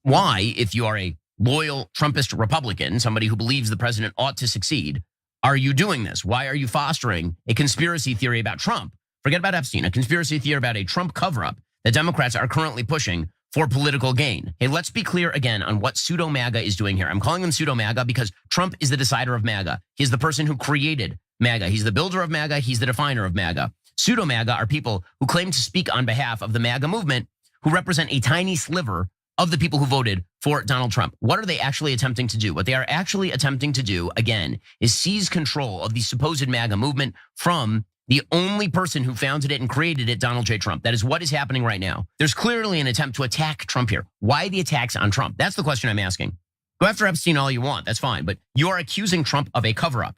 Why, if you are a loyal Trumpist Republican, somebody who believes the president ought to succeed, are you doing this? Why are you fostering a conspiracy theory about Trump? Forget about Epstein, a conspiracy theory about a Trump cover-up that Democrats are currently pushing for political gain. Hey, let's be clear again on what pseudo-MAGA is doing here. I'm calling them pseudo-MAGA because Trump is the decider of MAGA. He's the person who created MAGA. He's the builder of MAGA. He's the definer of MAGA. Pseudo-MAGA are people who claim to speak on behalf of the MAGA movement, who represent a tiny sliver of the people who voted for Donald Trump. What are they actually attempting to do? What they are actually attempting to do, again, is seize control of the supposed MAGA movement from the only person who founded it and created it, Donald J. Trump. That is what is happening right now. There's clearly an attempt to attack Trump here. Why the attacks on Trump? That's the question I'm asking. Go after Epstein all you want, that's fine. But you are accusing Trump of a cover-up.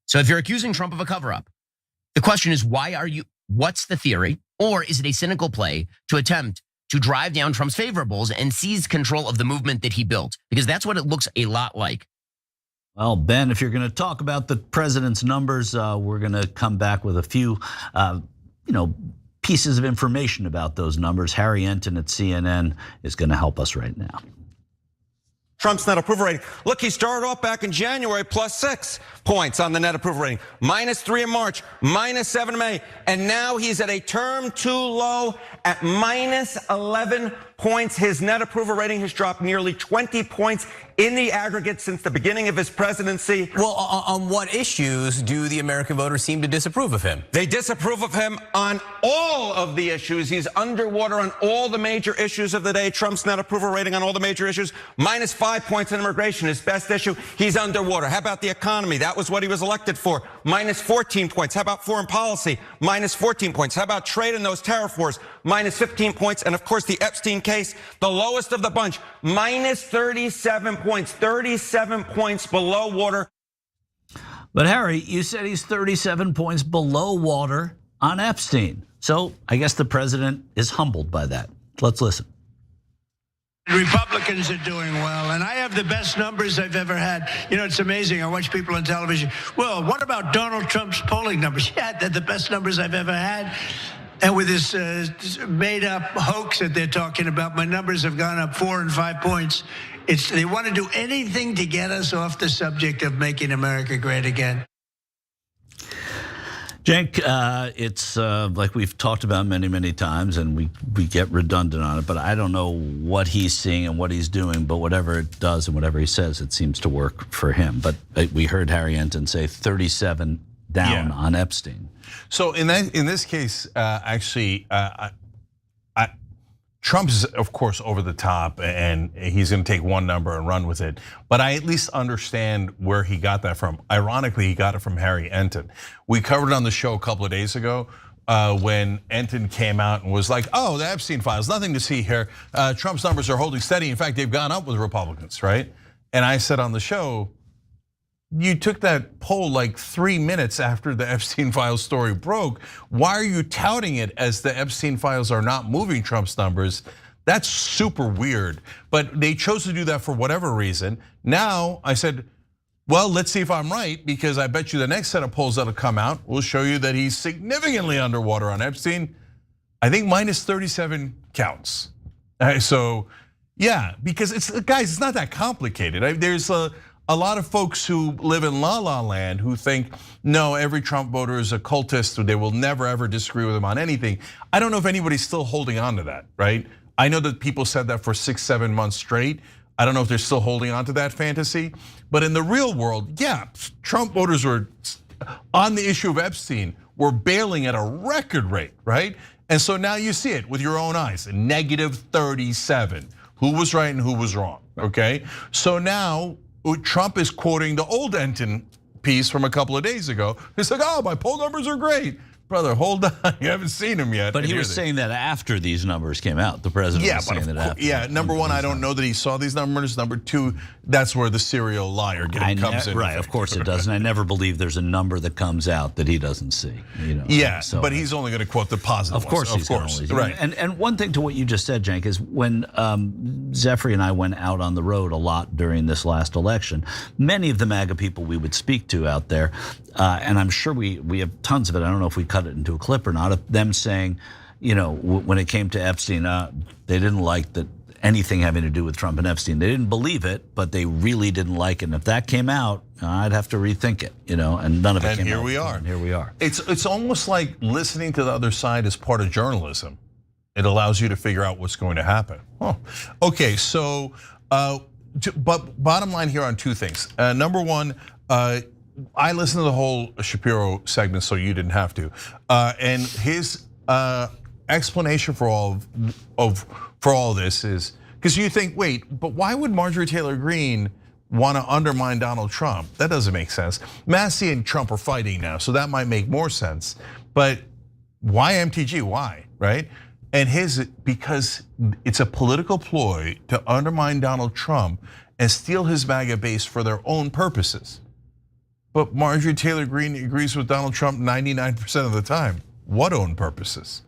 So if you're accusing Trump of a cover-up, the question is, what's the theory? Or is it a cynical play to attempt to drive down Trump's favorables and seize control of the movement that he built? Because that's what it looks a lot like. Well, Ben, if you're going to talk about the president's numbers, we're going to come back with a few, pieces of information about those numbers. Harry Enton at CNN is going to help us right now. Trump's net approval rating. Look, he started off back in January +6 points on the net approval rating, -3 in March, -7 in May, and now he's at a term too low at -11 points. His net approval rating has dropped nearly 20 points in the aggregate since the beginning of his presidency. Well, on what issues do the American voters seem to disapprove of him? They disapprove of him on all of the issues. He's underwater on all the major issues of the day. Trump's net approval rating on all the major issues, -5 points in immigration, his best issue. He's underwater. How about the economy? That was what he was elected for, -14 points. How about foreign policy? -14 points. How about trade and those tariff wars? -15 points. And of course, the Epstein case, the lowest of the bunch, -37 points. 37 points below water. But Harry, you said he's 37 points below water on Epstein. So I guess the president is humbled by that. Let's listen. Republicans are doing well, and I have the best numbers I've ever had. You know, it's amazing. I watch people on television. Well, what about Donald Trump's polling numbers? Yeah, they're the best numbers I've ever had. And with this made-up hoax that they're talking about, my numbers have gone up 4 and 5 points. They want to do anything to get us off the subject of making America great again. Cenk, it's like we've talked about many, many times, and we get redundant on it, but I don't know what he's seeing and what he's doing, but whatever it does and whatever he says, it seems to work for him. But we heard Harry Enton say 37 down on Epstein. So in this case, actually, Trump is, of course, over the top, and he's going to take one number and run with it. But I at least understand where he got that from. Ironically, he got it from Harry Enton. We covered it on the show a couple of days ago when Enton came out and was like, "Oh, the Epstein files, nothing to see here. Trump's numbers are holding steady. In fact, they've gone up with Republicans, right?" And I said on the show, you took that poll like 3 minutes after the Epstein files story broke. Why are you touting it as the Epstein files are not moving Trump's numbers? That's super weird. But they chose to do that for whatever reason. Now I said, well, let's see if I'm right, because I bet you the next set of polls that'll come out will show you that he's significantly underwater on Epstein. I think -37 counts. So yeah, because guys, it's not that complicated. There's a lot of folks who live in la la land who think, no, every Trump voter is a cultist, or they will never ever disagree with him on anything. I don't know if anybody's still holding on to that, right? I know that people said that for 6-7 months straight. I don't know if they're still holding on to that fantasy. But in the real world, yeah, Trump voters were on the issue of Epstein, were bailing at a record rate, right? And so now you see it with your own eyes, -37. Who was right and who was wrong, okay? So now, Trump is quoting the old Enton piece from a couple of days ago. He's like, "Oh, my poll numbers are great." Brother, hold on, you haven't seen him yet. But he was saying that after these numbers came out. The president was saying that after. Yeah, number one, I don't know that he saw these numbers. Number two, that's where the serial liar comes in. Right, of course it does. And I never believe there's a number that comes out that he doesn't see. Yeah, so, but he's only going to quote the positive ones. Of course he's going to. Right. And one thing to what you just said, Cenk, is when Zephyr and I went out on the road a lot during this last election, many of the MAGA people we would speak to out there, and I'm sure we have tons of it. I don't know if we cut it into a clip or not, of them saying, when it came to Epstein, they didn't like that anything having to do with Trump and Epstein. They didn't believe it, but they really didn't like it. And if that came out, I'd have to rethink it, and none of it came out. And here we are. And here we are. It's almost like listening to the other side is part of journalism. It allows you to figure out what's going to happen. Oh, okay, so, but bottom line here on two things. Number one, I listened to the whole Shapiro segment, so you didn't have to. And his explanation for all of this is, because you think, wait, but why would Marjorie Taylor Greene want to undermine Donald Trump? That doesn't make sense. Massey and Trump are fighting now, so that might make more sense. But why MTG? Why, right? And because it's a political ploy to undermine Donald Trump and steal his MAGA base for their own purposes. But Marjorie Taylor Greene agrees with Donald Trump 99% of the time. What own purposes?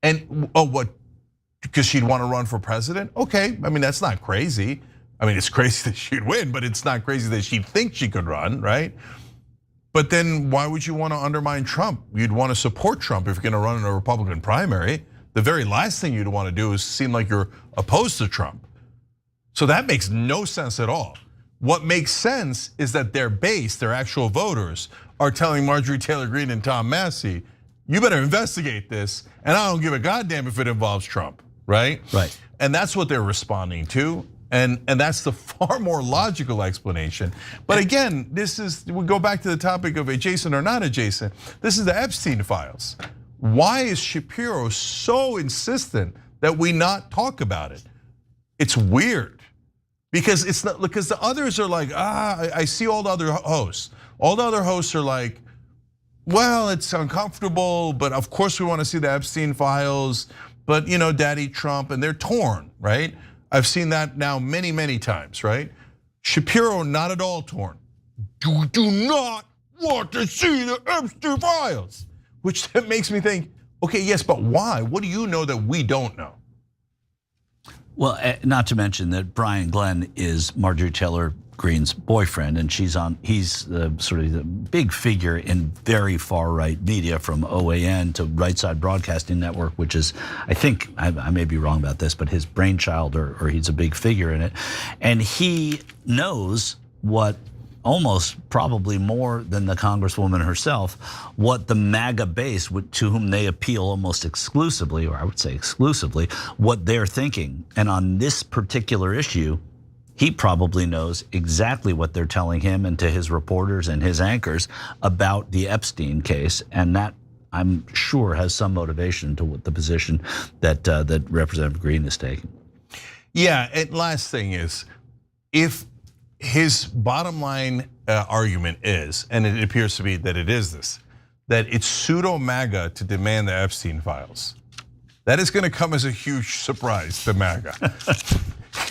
And what? Because she'd want to run for president? Okay, I mean, that's not crazy. I mean, it's crazy that she'd win, but it's not crazy that she'd think she could run, right? But then why would you want to undermine Trump? You'd want to support Trump if you're going to run in a Republican primary. The very last thing you'd want to do is seem like you're opposed to Trump. So that makes no sense at all. What makes sense is that their base, their actual voters, are telling Marjorie Taylor Greene and Tom Massey, you better investigate this, and I don't give a goddamn if it involves Trump, right? Right. And that's what they're responding to. And that's the far more logical explanation. But again, we go back to the topic of adjacent or not adjacent. This is the Epstein files. Why is Shapiro so insistent that we not talk about it? It's weird because it's not, because the others are like, I see all the other hosts. All the other hosts are like, well, it's uncomfortable, but of course we want to see the Epstein files, but Daddy Trump, and they're torn, right? I've seen that now many, many times, right? Shapiro, not at all torn. You do not want to see the Epstein files, which makes me think, okay, yes, but why? What do you know that we don't know? Well, not to mention that Brian Glenn is Marjorie Taylor Greene's boyfriend, and he's sort of the big figure in very far right media, from OAN to Right Side Broadcasting Network, which is, I think, I may be wrong about this, but his brainchild, or he's a big figure in it. And he knows what, almost probably more than the Congresswoman herself, what the MAGA base, to whom they appeal almost exclusively, or I would say exclusively, what they're thinking. And on this particular issue, he probably knows exactly what they're telling him and to his reporters and his anchors about the Epstein case, and that, I'm sure, has some motivation to the position that Representative Greene is taking. Yeah, and last thing is, if his bottom line argument is, and it appears to be that it is this, that it's pseudo-MAGA to demand the Epstein files, that is going to come as a huge surprise to MAGA.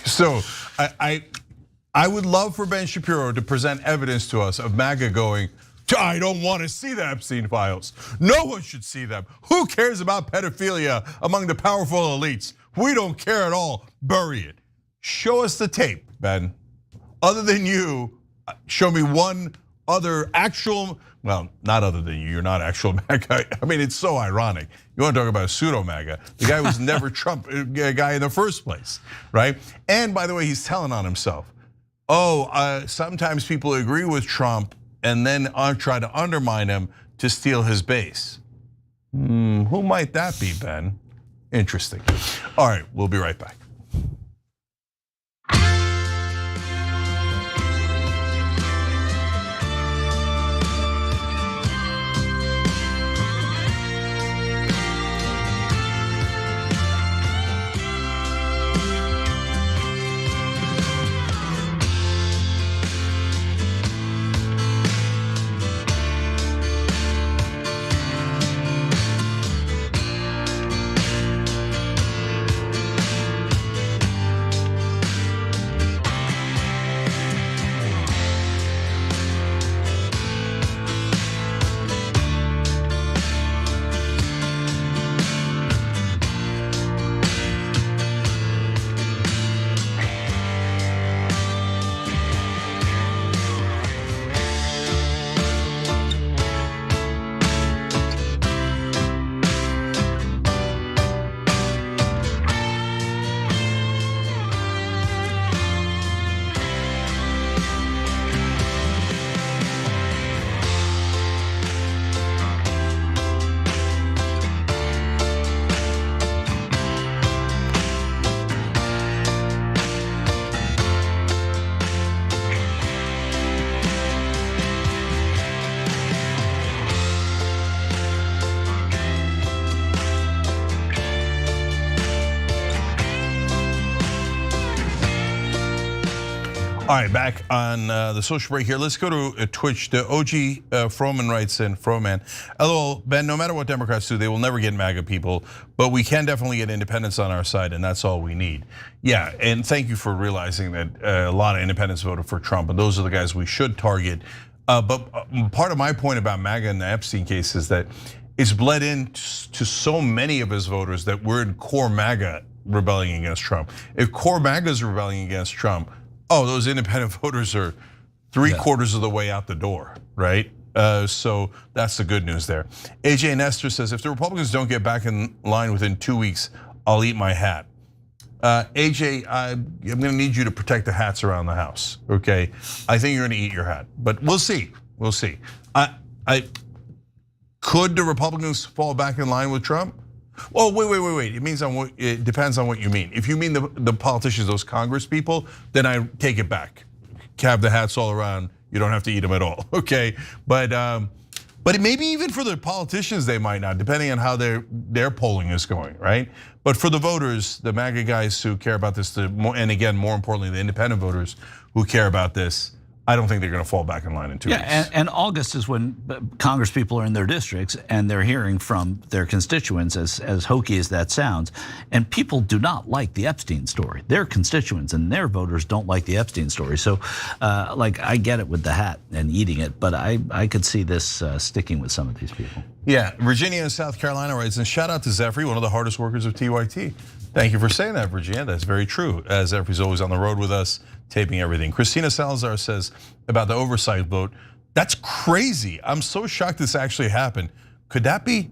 So I would love for Ben Shapiro to present evidence to us of MAGA going, I don't want to see the Epstein files. No one should see them. Who cares about pedophilia among the powerful elites? We don't care at all. Bury it. Show us the tape, Ben. Other than you, show me one other actual, well, not other than you, you're not actual MAGA. I mean, it's so ironic. You want to talk about a pseudo-MAGA. The guy was never Trump guy in the first place, right? And by the way, he's telling on himself. Sometimes people agree with Trump and then try to undermine him to steal his base. Who might that be, Ben? Interesting. All right, we'll be right back. All right, back on the social break here. Let's go to Twitch. The OG Froman writes in, Froman, LOL, Ben, no matter what Democrats do, they will never get MAGA people, but we can definitely get independents on our side, and that's all we need. Yeah, and thank you for realizing that a lot of independents voted for Trump, and those are the guys we should target. But part of my point about MAGA in the Epstein case is that it's bled into so many of his voters that we're in core MAGA rebelling against Trump. If core MAGA is rebelling against Trump, those independent voters are 3/4 of the way out the door, right? So that's the good news there. AJ Nestor says, if the Republicans don't get back in line within 2 weeks, I'll eat my hat. AJ, I'm gonna need you to protect the hats around the house, okay? I think you're gonna eat your hat, but we'll see, we'll see. Could the Republicans fall back in line with Trump? Well, wait. It depends on what you mean. If you mean the politicians, those Congress people, then I take it back. Have the hats all around. You don't have to eat them at all, okay? But maybe even for the politicians, they might not, depending on how their polling is going, right? But for the voters, the MAGA guys who care about this, and again, more importantly, the independent voters who care about this, I don't think they're going to fall back in line in 2 weeks. And August is when Congress people are in their districts and they're hearing from their constituents, as hokey as that sounds. And people do not like the Epstein story. Their constituents and their voters don't like the Epstein story. So, like, I get it with the hat and eating it, but I could see this sticking with some of these people. Yeah, Virginia and South Carolina writes, and shout out to Zephyr, one of the hardest workers of TYT. Thank you for saying that, Virginia. That's very true. Zephy's always on the road with us, taping everything. Christina Salazar says about the oversight vote, that's crazy. I'm so shocked this actually happened. Could that be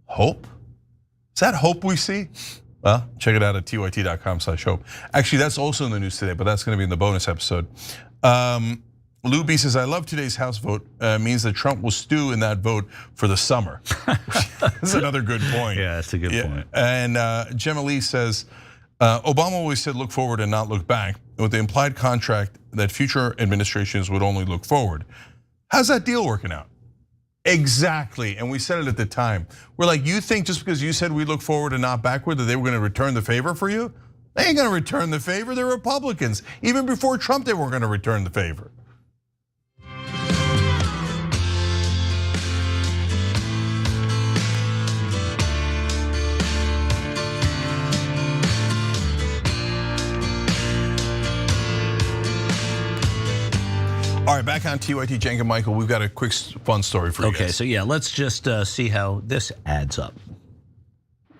hope? Is that hope we see? Well, check it out at tyt.com/hope. Actually, that's also in the news today, but that's gonna be in the bonus episode. Lou B says, I love today's House vote. Means that Trump will stew in that vote for the summer. That's another good point. Yeah, that's a good point. And Gemma Lee says, Obama always said look forward and not look back, with the implied contract that future administrations would only look forward. How's that deal working out? Exactly, and we said it at the time. We're like, you think just because you said we look forward and not backward that they were gonna return the favor for you? They ain't gonna return the favor, they're Republicans. Even before Trump, they weren't gonna return the favor. All right, back on TYT, Cenk and Michael, we've got a quick fun story for you guys. Okay, so yeah, let's just see how this adds up.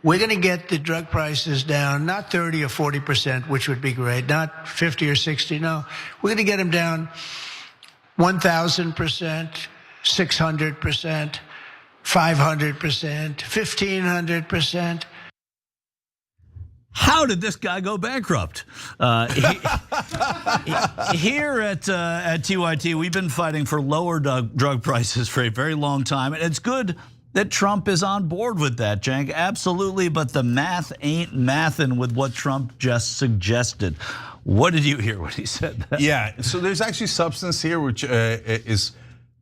We're going to get the drug prices down, not 30 or 40%, which would be great, not 50 or 60, no. We're going to get them down 1,000%, 600%, 500%, 1,500%. How did this guy go bankrupt? Here at TYT, we've been fighting for lower drug prices for a very long time, and it's good that Trump is on board with that, Cenk. Absolutely, but the math ain't mathin' with what Trump just suggested. What did you hear when he said that? Yeah, so there's actually substance here, which is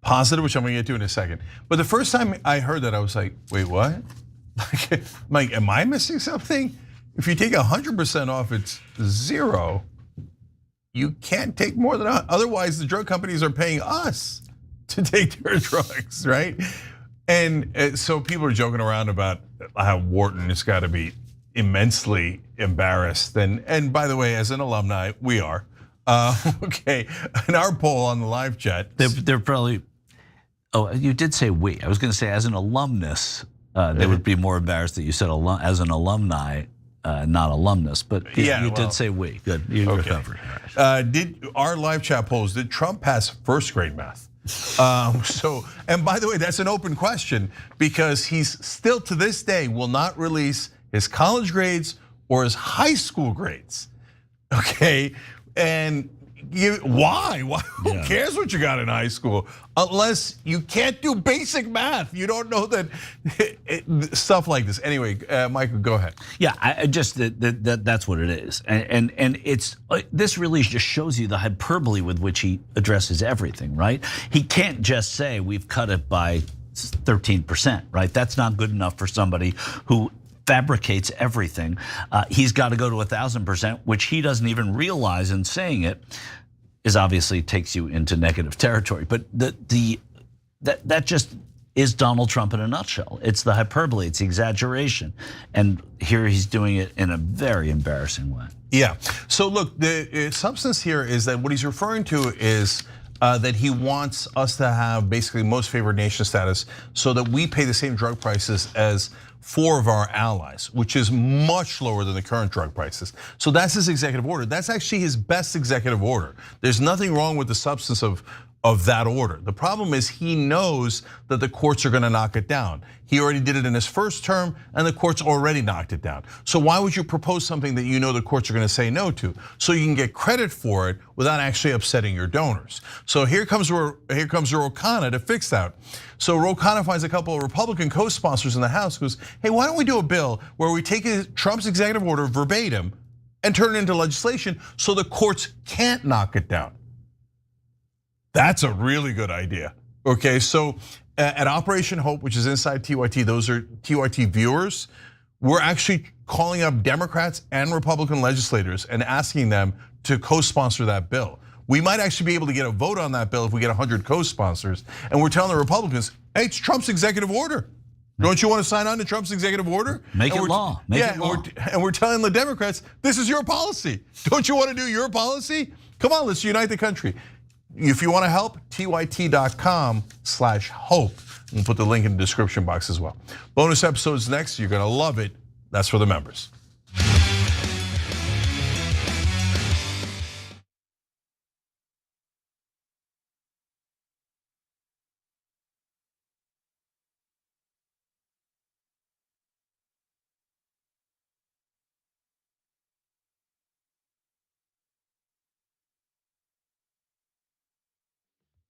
positive, which I'm gonna get to in a second. But the first time I heard that, I was like, wait, what? Like, am I missing something? If you take 100% off, it's zero. You can't take more than otherwise the drug companies are paying us to take their drugs, right? And so people are joking around about how Wharton has got to be immensely embarrassed. And by the way, as an alumni, we are. Okay, in our poll on the live chat, they're probably. Oh, you did say we. I was going to say as an alumnus, they would be more embarrassed that you said as an alumni. Not alumnus, but you did say we. Good, you recovered. Did our live chat polls? Did Trump pass first grade math? And by the way, that's an open question because he's still to this day will not release his college grades or his high school grades. Okay, and why? Who cares what you got in high school? Unless you can't do basic math. You don't know that stuff like this. Anyway, Michael, go ahead. Yeah, that's what it is. And it's this really just shows you the hyperbole with which he addresses everything, right? He can't just say we've cut it by 13%, right? That's not good enough for somebody who fabricates everything. He's got to go to 1,000%, which he doesn't even realize in saying it. is obviously takes you into negative territory. But that just is Donald Trump in a nutshell. It's the hyperbole, it's the exaggeration. And here he's doing it in a very embarrassing way. Yeah, so look, the substance here is that what he's referring to is that he wants us to have basically most favored nation status so that we pay the same drug prices as 4 of our allies, which is much lower than the current drug prices. So that's his executive order. That's actually his best executive order. There's nothing wrong with the substance of that order. The problem is he knows that the courts are gonna knock it down. He already did it in his first term and the courts already knocked it down. So why would you propose something that you know the courts are gonna say no to? So you can get credit for it without actually upsetting your donors. So here comes Ro Khanna to fix that. So Ro Khanna finds a couple of Republican co-sponsors in the House, goes, hey, why don't we do a bill where we take Trump's executive order verbatim and turn it into legislation so the courts can't knock it down? That's a really good idea. Okay, so at Operation Hope, which is inside TYT, those are TYT viewers, we're actually calling up Democrats and Republican legislators and asking them to co-sponsor that bill. We might actually be able to get a vote on that bill if we get 100 co-sponsors. And we're telling the Republicans, hey, it's Trump's executive order. Don't you want to sign on to Trump's executive order? Make it law. Make it law. And we're telling the Democrats, this is your policy. Don't you want to do your policy? Come on, let's unite the country. If you want to help, tyt.com/hope. We'll put the link in the description box as well. Bonus episodes next, you're gonna love it. That's for the members.